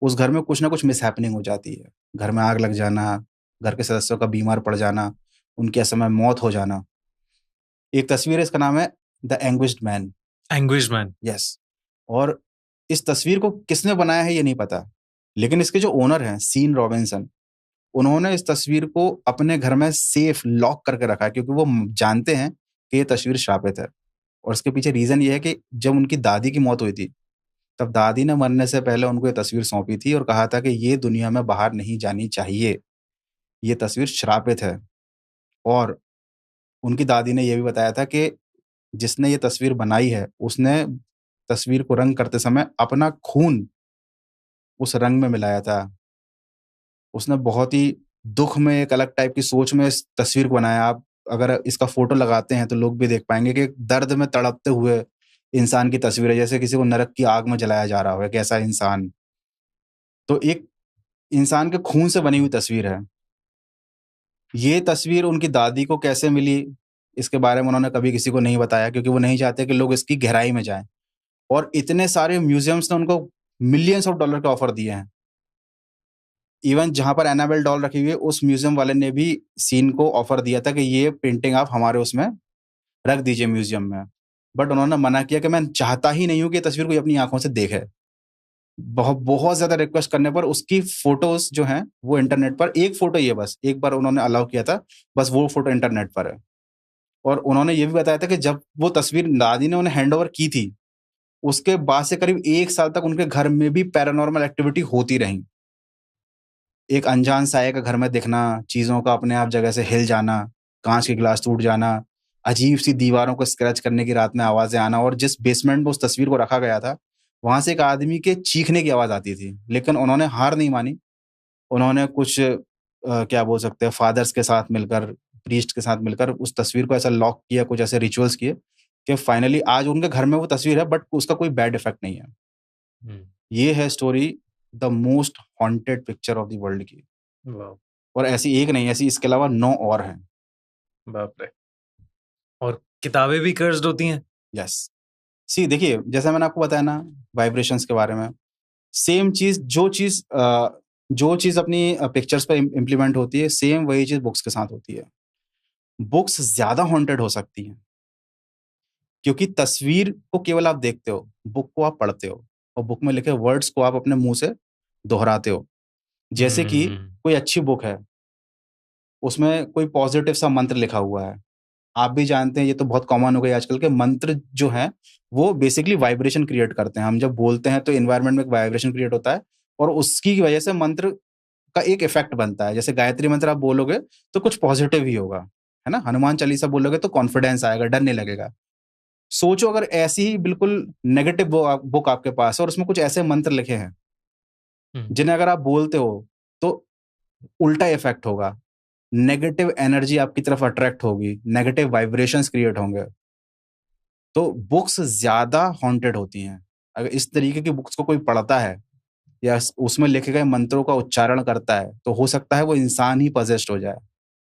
उस घर में कुछ ना कुछ मिसहैपनिंग हो जाती है। घर में आग लग जाना, घर के सदस्यों का बीमार पड़ जाना, उनके असमय मौत हो जाना। एक तस्वीर है, इसका नाम है the anguished man. Anguished man, yes. और इस तस्वीर को किसने बनाया है ये नहीं पता, लेकिन इसके जो ओनर हैं सीन रॉबिन्सन, उन्होंने इस तस्वीर को अपने घर में सेफ लॉक करके रखा है, क्योंकि वो जानते हैं कि ये तस्वीर श्रापित है। और उसके पीछे रीज़न ये है कि जब उनकी दादी की मौत हुई थी, तब दादी ने मरने से पहले उनको ये तस्वीर सौंपी थी और कहा था कि ये दुनिया में बाहर नहीं जानी चाहिए, ये तस्वीर श्रापित है। और उनकी दादी ने ये भी बताया था कि जिसने ये तस्वीर बनाई है, उसने तस्वीर को रंग करते समय अपना खून उस रंग में मिलाया था। उसने बहुत ही दुःख में, एक अलग टाइप की सोच में इस तस्वीर को बनाया। आप अगर इसका फ़ोटो लगाते हैं, तो लोग भी देख पाएँगे कि एक दर्द में तड़पते हुए इंसान की तस्वीर है, जैसे किसी को नरक की आग में जलाया जा रहा हो, एक ऐसा इंसान। तो एक इंसान के खून से बनी हुई तस्वीर है। ये तस्वीर उनकी दादी को कैसे मिली, इसके बारे में उन्होंने कभी किसी को नहीं बताया, क्योंकि वो नहीं चाहते कि लोग इसकी गहराई में जाएँ। और इतने सारे म्यूज़ियम्स ने उनको मिलियंस ऑफ डॉलर के ऑफ़र दिए हैं। इवन जहाँ पर एनाबेल डॉल रखी हुई है, उस म्यूज़ियम वाले ने भी सीन को ऑफ़र दिया था कि ये पेंटिंग आप हमारे उसमें रख दीजिए म्यूज़ियम में। बट उन्होंने मना किया कि मैं चाहता ही नहीं हूँ कि ये तस्वीर कोई अपनी आँखों से देखे। बहुत बहुत ज़्यादा रिक्वेस्ट करने पर उसकी फ़ोटोज़ जो हैं, वो इंटरनेट पर, एक फ़ोटो ही है बस, एक बार उन्होंने अलाउ किया था, बस वो फ़ोटो इंटरनेट पर है। और उन्होंने ये भी बताया था कि जब वो तस्वीर दादी ने उन्हें हैंडओवर की थी, उसके बाद से करीब 1 साल तक उनके घर में भी पैरानॉर्मल एक्टिविटी होती रही। एक अनजान साये का घर में दिखना, चीज़ों का अपने आप जगह से हिल जाना, काँच के ग्लास टूट जाना, अजीब-सी दीवारों को स्क्रैच करने की रात में आवाज़ें आना, और जिस बेसमेंट में उस तस्वीर को रखा गया था, वहाँ से एक आदमी के चीखने की आवाज़ आती थी। लेकिन उन्होंने हार नहीं मानी। उन्होंने कुछ क्या बोल सकते हैं, फादर्स के साथ मिलकर, प्रीस्ट के साथ मिलकर उस तस्वीर को ऐसा लॉक किया, कुछ ऐसे रिचुअल्स किए कि फाइनली आज उनके घर में वो तस्वीर है, बट उसका कोई बैड इफ़ेक्ट नहीं है। हुँ, ये है story the most haunted picture of the world की। वाओ! और ऐसी एक नहीं, ऐसी इसके अलावा 9 और हैं। बाप रे! और किताबें भी कर्स्ड होती हैं? यस। सी देखिए, जैसा मैंने आपको बताया ना वाइब्रेशंस के बारे में, सेम चीज़, जो चीज़ अपनी पिक्चर्स पे इम्प्लीमेंट होती है, सेम वही चीज़ बुक्स के साथ होती है। बुक्स ज़्यादा हॉन्टेड हो सकती हैं, क्योंकि तस्वीर को केवल आप देखते हो, बुक को आप पढ़ते हो, और बुक में लिखे वर्ड्स को आप अपने मुँह से दोहराते हो। जैसे कि हुँ, कोई अच्छी बुक है, उसमें कोई पॉज़िटिव सा मंत्र लिखा हुआ है। आप भी जानते हैं, ये तो बहुत कॉमन हो गई आजकल के मंत्र जो हैं, वो बेसिकली वाइब्रेशन क्रिएट करते हैं। हम जब बोलते हैं तो एनवायरनमेंट में एक वाइब्रेशन क्रिएट होता है, और उसकी वजह से मंत्र का एक इफ़ेक्ट बनता है। जैसे गायत्री मंत्र आप बोलोगे तो कुछ पॉज़िटिव ही होगा, है ना? हनुमान चालीसा बोलोगे तो कॉन्फिडेंस आएगा, डर नहीं लगेगा। सोचो अगर ऐसी ही बिल्कुल नेगेटिव बुक आपके पास है और उसमें कुछ ऐसे मंत्र लिखे हैं, हुँ। जिन्हें अगर आप बोलते हो तो उल्टा इफ़ेक्ट होगा। नेगेटिव एनर्जी आपकी तरफ अट्रैक्ट होगी, नेगेटिव वाइब्रेशंस क्रिएट होंगे। तो बुक्स ज़्यादा हॉन्टेड होती हैं। अगर इस तरीके की बुक्स को कोई पढ़ता है या उसमें लिखे गए मंत्रों का उच्चारण करता है, तो हो सकता है वो इंसान ही पॉसेस्ड हो जाए।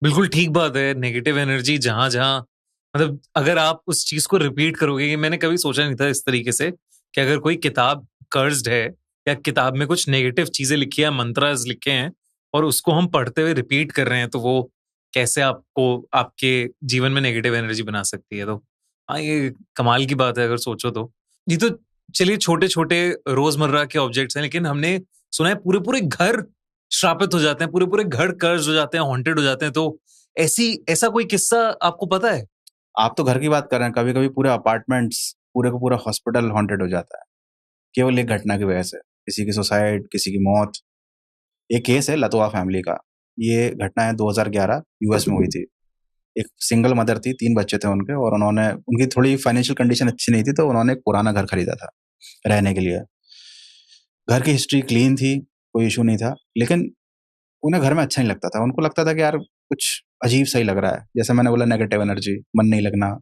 बिल्कुल ठीक बात है, नेगेटिव एनर्जी जहाँ-जहाँ मतलब अगर आप उस चीज़ को रिपीट करोगे, ये मैंने कभी सोचा नहीं था इस तरीके से कि अगर कोई किताब कर्स्ड है या किताब में कुछ नेगेटिव चीज़ें लिखी हैं, मंत्रास लिखे हैं और उसको हम पढ़ते हुए रिपीट कर रहे हैं, तो वो कैसे आपको आपके जीवन में नेगेटिव एनर्जी बना सकती है। तो हाँ, ये कमाल की बात है अगर सोचो तो। ये तो चलिए छोटे-छोटे रोज़मर्रा के ऑब्जेक्ट्स हैं, लेकिन हमने सुना है पूरे-पूरे घर श्रापित हो जाते हैं, पूरे-पूरे घर कर्स्ड हो जाते हैं, हॉन्टेड हो जाते हैं, तो ऐसा कोई किस्सा आपको पता है? आप तो घर की बात कर रहे हैं, कभी-कभी पूरे अपार्टमेंट्स, पूरे का पूरा हॉस्पिटल हॉन्टेड हो जाता है, केवल एक घटना की वजह से। किसी की सुसाइड, किसी की मौत। एक केस है लतवा फैमिली का। ये घटना है 2011 यूएस में हुई थी। एक सिंगल मदर थी, 3 बच्चे थे उनके, और उनकी थोड़ी फाइनेंशियल कंडीशन अच्छी नहीं थी, तो उन्होंने एक पुराना घर खरीदा था, रहने के लिए। घर की हिस्ट्री क्लीन थी, कोई इश्यू नहीं था, लेकिन उन्हें घर में अच्छा नहीं लगता था। उनको लगता था कि यार कुछ अजीब-सा ही लग रहा है। जैसे मैंने बोला, नेगेटिव एनर्जी, मन नहीं लगना।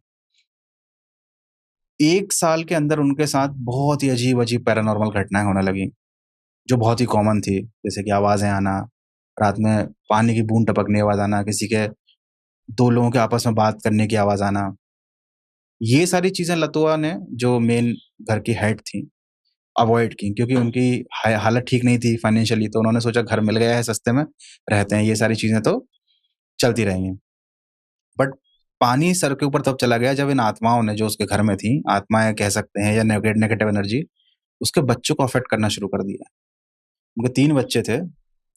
1 साल के अंदर उनके साथ बहुत ही अजीब-अजीब पैरानॉर्मल घटनाएँ होने लगीं, जो बहुत ही कॉमन थी। जैसे कि आवाज़ें आना, रात में पानी की बूँद टपकने की आवाज़ आना, किसी के 2 लोगों के आपस में बात करने की आवाज़ आना। ये सारी चीज़ें लतुआ ने, जो मेन घर की हेड थीं, अवॉइड की, क्योंकि उनकी हालत ठीक नहीं थी फाइनेंशियली, तो उन्होंने सोचा घर मिल गया है सस्ते में, रहते हैं, ये सारी चीज़ें तो चलती रहेंगी। बट पानी सर के ऊपर तब चला गया जब इन आत्माओं ने, जो उसके घर में थी, आत्माएँ कह सकते हैं या नेगेटिव एनर्जी, उसके बच्चों को अफ़ेक्ट करना शुरू कर दिया। उनके 3 बच्चे थे।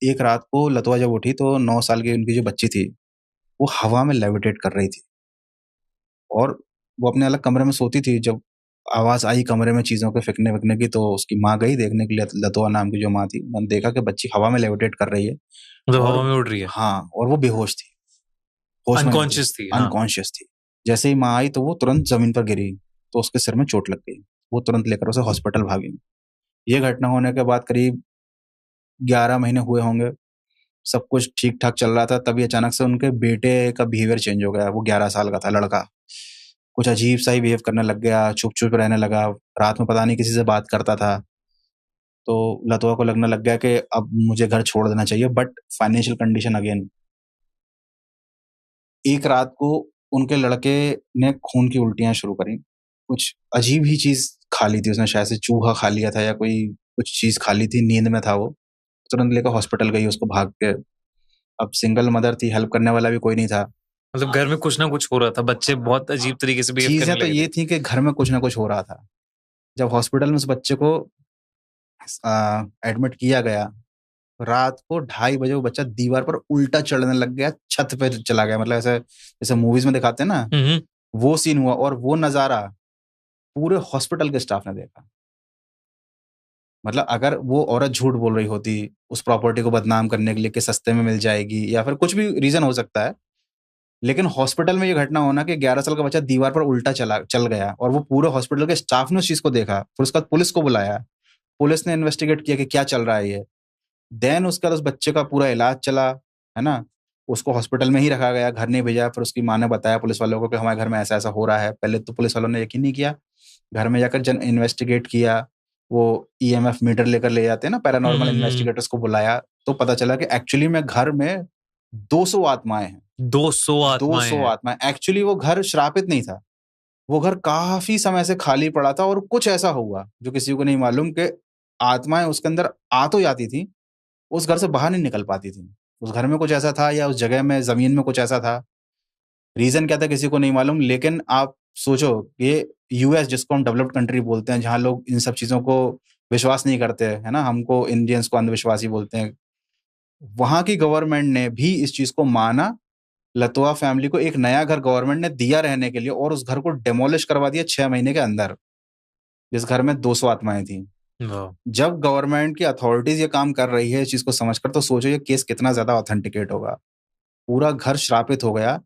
एक रात को लतवा जब उठी तो 9 साल की उनकी जो बच्ची थी, वो हवा में लेविटेट कर रही थी और वो अपने अलग कमरे में सोती थी। जब आवाज़ आई कमरे में चीज़ों के फेंकने-वेंकने की, तो उसकी माँ गई देखने के लिए, लतवा नाम की जो माँ थी। उन्होंने देखा कि बच्ची हवा में लेविटेट कर रही है मतलब और हवा में उड़ रही है, हाँ, और वो बेहोश थी, होश में नहीं थी, अनकॉन्शियस थी। हाँ, अनकॉन्शियस थी। जैसे ही माँ आई तो वो तुरंत ज़मीन पर गिरी, तो उसके सिर में चोट लग गई। वो तुरंत लेकर उसे हॉस्पिटल भागी। ये घटना होने के बाद करीब 11 महीने हुए होंगे, सब कुछ ठीक-ठाक चल रहा था, तभी अचानक से उनके बेटे का बिहेवियर चेंज हो गया। वो 11 साल का था लड़का। कुछ अजीब-सा ही बिहेव करने लग गया, चुप-चुप रहने लगा, रात में पता नहीं किसी से बात करता था। तो लतवा को लगने लग गया कि अब मुझे घर छोड़ देना चाहिए, बट फाइनेंशियल कंडीशन अगेन। एक रात को उनके लड़के ने खून की उल्टियाँ शुरू करी। कुछ अजीब ही चीज़ खा ली थी उसने, शायद से चूहा खा लिया था या कोई कुछ चीज़ खा ली थी, नींद में था वो। तुरंत लेकर हॉस्पिटल गई उसको भाग के। अब सिंगल मदर थी, हेल्प करने वाला भी कोई नहीं था। मतलब घर में कुछ ना कुछ हो रहा था, बच्चे बहुत अजीब तरीके से बिहेव करने चीज़ें तो लगे ये थे। थी कि घर में कुछ ना कुछ हो रहा था। जब हॉस्पिटल में उस बच्चे को एडमिट किया गया, रात को 2:30 बजे वो बच्चा दीवार पर उल्टा चढ़ने लग गया, छत पे चला गया। मतलब ऐसे जैसे मूवीज़ में दिखाते हैं ना, हुँ, हुँ। वो सीन हुआ और वो नज़ारा पूरे हॉस्पिटल के स्टाफ ने देखा। मतलब अगर वो औरत झूठ बोल रही होती, उस प्रॉपर्टी को बदनाम करने के लिए कि सस्ते में मिल जाएगी या फिर कुछ भी रीज़न हो सकता है, लेकिन हॉस्पिटल में ये घटना होना कि 11 साल का बच्चा दीवार पर उल्टा चल गया और वो पूरे हॉस्पिटल के स्टाफ ने उस चीज़ को देखा। फिर उसके बाद पुलिस को बुलाया। पुलिस ने इन्वेस्टिगेट किया कि क्या चल रहा है ये। देन उसके बाद उस बच्चे का पूरा इलाज चला, है ना? उसको हॉस्पिटल में ही रखा गया, घर नहीं भेजा। फिर उसकी माँ ने बताया पुलिस वालों को कि हमारे घर में ऐसा-ऐसा हो रहा है। पहले तो पुलिस वालों ने यकीन नहीं किया। घर में जाकर जन इन्वेस्टिगेट किया। वो ईएमएफ मीटर लेकर ले जाते हैं ना, हुँ, पैरानॉर्मल हुँ, हुँ। इन्वेस्टिगेटर्स को बुलाया, तो पता चला कि एक्चुअली में घर में 200 आत्माएँ हैं। 200 आत्माएँ 200 हैं। आत्माएँ। एक्चुअली वो घर श्रापित नहीं था। वो घर काफ़ी समय से खाली पड़ा था और कुछ ऐसा हुआ, जो किसी को नहीं मालूम, कि आत्माएँ उसके अंदर आ तो जाती थी, उस घर से बाहर नहीं निकल पाती थी। उस घर में कुछ ऐसा था या उस जगह में, ज़मीन में कुछ ऐसा था। रीज़न क्या था किसी को नहीं मालूम, लेकिन आप सोचो, ये यूएस जिसको हम डेवलप्ड कंट्री बोलते हैं, जहाँ लोग इन सब चीज़ों को विश्वास नहीं करते, है ना? हमको इंडियंस को अंधविश्वासी बोलते हैं। वहाँ की गवर्नमेंट ने भी इस चीज़ को माना। लतवा फैमिली को एक नया घर गवर्नमेंट ने दिया रहने के लिए और उस घर को डेमोलिश करवा दिया 6 महीने के अंदर, जिस घर में 200 आत्माएँ थीं। वाह! जब गवर्नमेंट की अथॉरिटीज़ ये काम कर रही है इस चीज़ को समझकर, तो सोचो ये केस कितना ज़्यादा ऑथेंटिकेट होगा। पूरा घर श्रापित हो गया।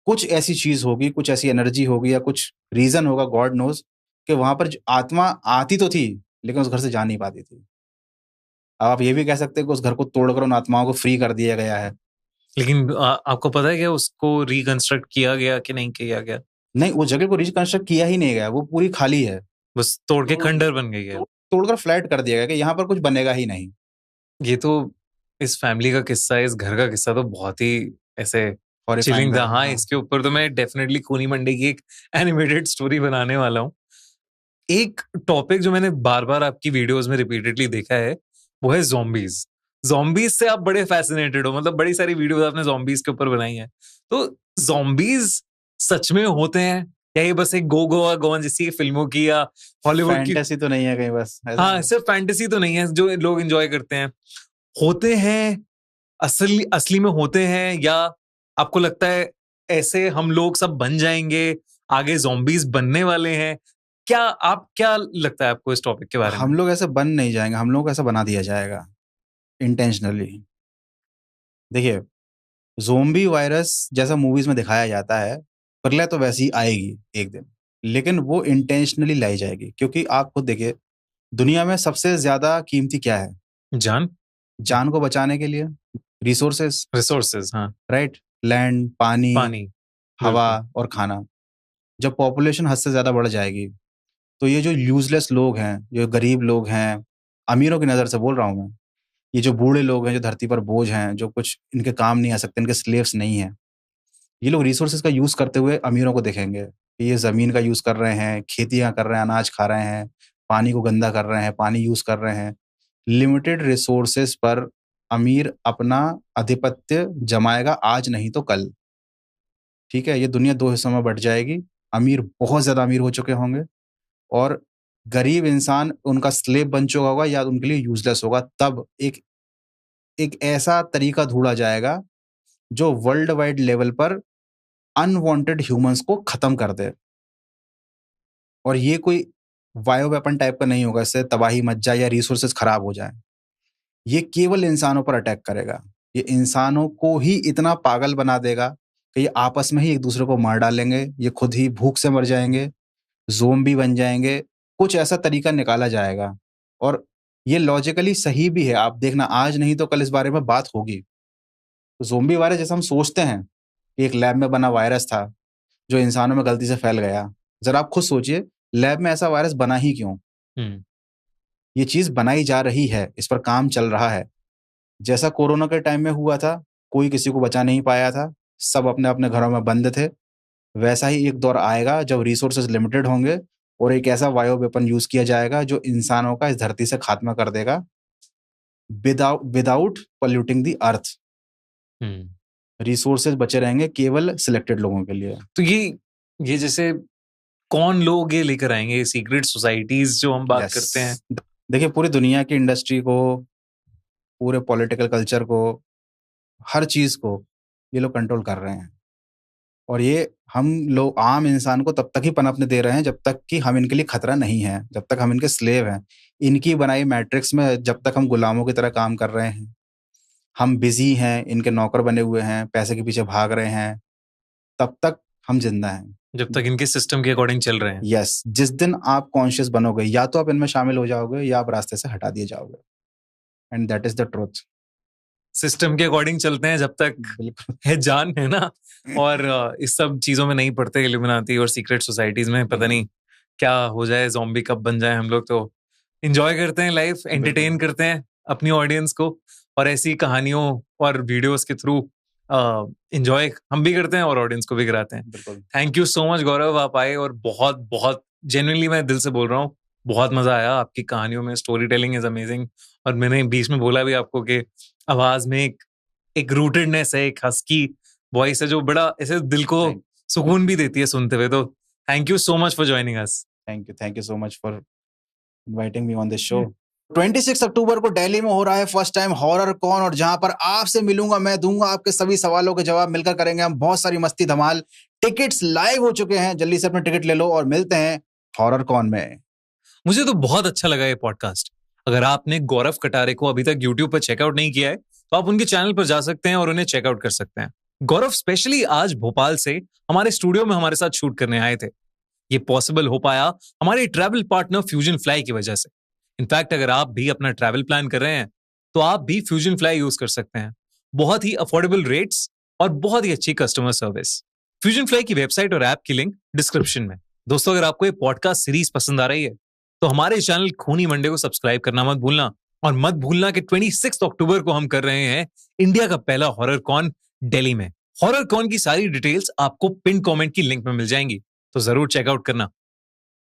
कुछ ऐसी चीज़ होगी, कुछ ऐसी एनर्जी होगी या कुछ रीज़न होगा, गॉड नोज़, कि वहाँ पर ज आत्मा आती तो थी, लेकिन उस घर से जा नहीं पाती थी। अब आप ये भी कह सकते हैं कि उस घर को तोड़कर उन आत्माओं को फ्री कर दिया गया है। लेकिन आपको पता है क्या उसको रिकंस्ट्रक्ट किया गया कि नहीं किया गया? नहीं, उस जगह को रिकंस्ट्रक्ट किया ही नहीं गया, वो पूरी खाली है। बस तोड़ के खंडहर बन गई है। तोड़कर फ्लैट कर दिया गया कि यहाँ पर कुछ बनेगा ही नहीं। ये तो इस फैमिली का किस्सा, इस घर का किस्सा तो बहुत ही ऐसे हॉरिफाइंग चिलिंग था। था। हाँ, इसके ऊपर तो मैं डेफिनिटली खूनी मंडी की एक एनिमेटेड स्टोरी बनाने वाला हूँ। एक टॉपिक जो मैंने बार-बार आपकी वीडियोज़ में रिपीटेडली देखा है, वो है ज़ॉम्बीज़। ज़ॉम्बीज़ से आप बड़े फ़ैसिनेटेड हो, मतलब बड़ी सारी वीडियोज़ आपने ज़ॉम्बीज़ के ऊपर बनाई हैं। तो ज़ॉम्बीज़ सच में होते हैं या ये बस एक गो गोआ गॉन जैसी फ़िल्मों की या हॉलीवुड की? फैंटेसी तो नहीं है कहीं, बस ऐसा हाँ, है। सिर्फ़ फैंटेसी तो नहीं है जो लोग एन्जॉय करते हैं। होते हैं, असली असली में होते हैं, या आपको लगता है ऐसे हम लोग सब बन जाएँगे, आगे ज़ॉम्बीज़ बनने वाले हैं? क्या लगता है आपको इस टॉपिक के बारे में? हम लोग ऐसे बन नहीं जाएँगे, हम लोगों को ऐसा बना दिया जाएगा इंटेंशनली। देखिए, ज़ोंबी वायरस जैसा मूवीज़ में दिखाया जाता है, प्रलय तो वैसी ही आएगी एक दिन, लेकिन वो इंटेंशनली लाई जाएगी, क्योंकि आप खुद देखिए, दुनिया में सबसे ज़्यादा कीमती क्या है? जान? जान को बचाने के लिए रिसोर्सेज़, रिसोर्सेज़, हाँ, राइट? लैंड, पानी, पानी, हवा बिल्कुल। और खाना। जब पॉपुलेशन हद से ज़्यादा बढ़ जाएगी, तो ये जो यूज़लेस लोग हैं, जो गरीब लोग हैं, अमीरों की नज़र से बोल रहा हूँ मैं, ये जो बूढ़े लोग हैं, जो धरती पर बोझ हैं, जो कुछ इनके काम नहीं आ सकते, इनके स्लेव्स नहीं हैं, ये लोग रिसोर्सेज़ का यूज़ करते हुए अमीरों को देखेंगे कि ये ज़मीन का यूज़ कर रहे हैं, खेतियाँ कर रहे हैं, अनाज खा रहे हैं, पानी को गंदा कर रहे हैं, पानी यूज़ कर रहे हैं। लिमिटेड रिसोर्सेज़ पर अमीर अपना आधिपत्य जमाएगा, आज नहीं तो कल। ठीक है? ये दुनिया 2 हिस्सों में बँट जाएगी। अमीर बहुत ज़्यादा अमीर हो चुके होंगे और गरीब इंसान उनका स्लेव बन चुका होगा या उनके लिए यूज़लेस होगा। तब एक एक ऐसा तरीका ढूंढा जाएगा जो वर्ल्ड वाइड लेवल पर अनवांटेड ह्यूमंस को खत्म कर दे। और ये कोई बायो वेपन टाइप का नहीं होगा, इससे तबाही मच जाए या रिसोर्सेज खराब हो जाए। ये केवल इंसानों पर अटैक करेगा। ये इंसानों को ही इतना पागल बना देगा कि ये आपस में ही एक दूसरे को मार डालेंगे, ये खुद ही भूख से मर जाएंगे, ज़ोंबी बन जाएंगे। कुछ ऐसा तरीका निकाला जाएगा और ये लॉजिकली सही भी है। आप देखना, आज नहीं तो कल इस बारे में बात होगी। तो ज़ोंबी वायरस जैसे हम सोचते हैं कि एक लैब में बना वायरस था जो इंसानों में गलती से फैल गया, जरा आप खुद सोचिए लैब में ऐसा वायरस बना ही क्यों? ये चीज बनाई जा रही है, इस पर काम चल रहा है। जैसा कोरोना के टाइम में हुआ था, कोई किसी को बचा नहीं पाया था, सब अपने अपने घरों में बंद थे। वैसा ही एक दौर आएगा जब रिसोर्सेज लिमिटेड होंगे और एक ऐसा बायो वेपन यूज किया जाएगा जो इंसानों का इस धरती से खात्मा कर देगा, without polluting the earth. Resources बचे रहेंगे केवल सिलेक्टेड लोगों के लिए। तो ये जैसे कौन लोग ये लेकर आएंगे, सीक्रेट सोसाइटीज जो हम बात करते हैं? देखिए, पूरी दुनिया की इंडस्ट्री को, पूरे पॉलिटिकल कल्चर को, हर चीज को ये लोग कंट्रोल कर रहे हैं। और ये हम लोग आम इंसान को तब तक ही पनपने दे रहे हैं जब तक कि हम इनके लिए खतरा नहीं है, जब तक हम इनके स्लेव हैं। इनकी बनाई मैट्रिक्स में जब तक हम गुलामों की तरह काम कर रहे हैं, हम बिजी हैं, इनके नौकर बने हुए हैं, पैसे के पीछे भाग रहे हैं, तब तक हम जिंदा हैं, जब तक इनके सिस्टम के अकॉर्डिंग चल रहे हैं। यस, जिस दिन आप कॉन्शियस बनोगे, या तो आप इनमें शामिल हो जाओगे या आप रास्ते से हटा दिए जाओगे। And that is the truth. System के अकॉर्डिंग चलते हैं जब तक है जान, है ना। और इस सब चीजों में नहीं पड़ते, इल्यूमिनाती और सीक्रेट सोसाइटीज में पता नहीं क्या हो जाए, ज़ॉम्बी कब बन जाए। हम लोग तो एंजॉय करते हैं लाइफ, एंटरटेन करते हैं अपनी ऑडियंस को, और ऐसी कहानियों और वीडियोस के थ्रू एंजॉय हम भी करते हैं और ऑडियंस को भी कराते हैं। थैंक यू सो मच गौरव, आप आए और बहुत बहुत जेन्युइनली मैं दिल से बोल रहा हूँ, बहुत मजा आया आपकी कहानियों में। Story telling is amazing. और मैंने बीच में बोला भी आपको कि आवाज में एक रूटेडनेस है, एक हस्की वॉइस है जो बड़ा ऐसे दिल को सुकून भी देती है सुनते हुए। तो thank you so much for joining us. Thank you so much for inviting me on this show. 26 अक्टूबर को दिल्ली में हो रहा है फर्स्ट टाइम हॉरर कॉन, और जहां पर आपसे मिलूंगा, मैं दूंगा आपके सभी सवालों के जवाब। मिलकर करेंगे हम बहुत सारी मस्ती धमाल। टिकट्स लाइव हो चुके हैं, जल्दी से अपने टिकट ले लो और मिलते हैं हॉरर कॉन में। मुझे तो बहुत अच्छा लगा ये पॉडकास्ट। अगर आपने गौरव कटारे को अभी तक यूट्यूब पर चेकआउट नहीं किया है तो आप उनके चैनल पर जा सकते हैं और उन्हें चेकआउट कर सकते हैं। गौरव स्पेशली आज भोपाल से हमारे स्टूडियो में हमारे साथ शूट करने आए थे। ये पॉसिबल हो पाया हमारे ट्रैवल पार्टनर फ्यूजन फ्लाई की वजह से। इनफैक्ट अगर आप भी अपना ट्रैवल प्लान कर रहे हैं तो आप भी फ्यूजन फ्लाई यूज कर सकते हैं। बहुत ही अफोर्डेबल रेट्स और बहुत ही अच्छी कस्टमर सर्विस। फ्यूजन फ्लाई की वेबसाइट और ऐप की लिंक डिस्क्रिप्शन में। दोस्तों, अगर आपको ये पॉडकास्ट सीरीज पसंद आ रही है तो हमारे चैनल खूनी मंडे को सब्सक्राइब करना मत भूलना, और मत भूलना कि 26 अक्टूबर को हम कर रहे हैं इंडिया का पहला हॉरर कॉन दिल्ली में। हॉरर कॉन की सारी डिटेल्स आपको पिन कमेंट की लिंक में मिल जाएंगी, तो जरूर चेकआउट करना।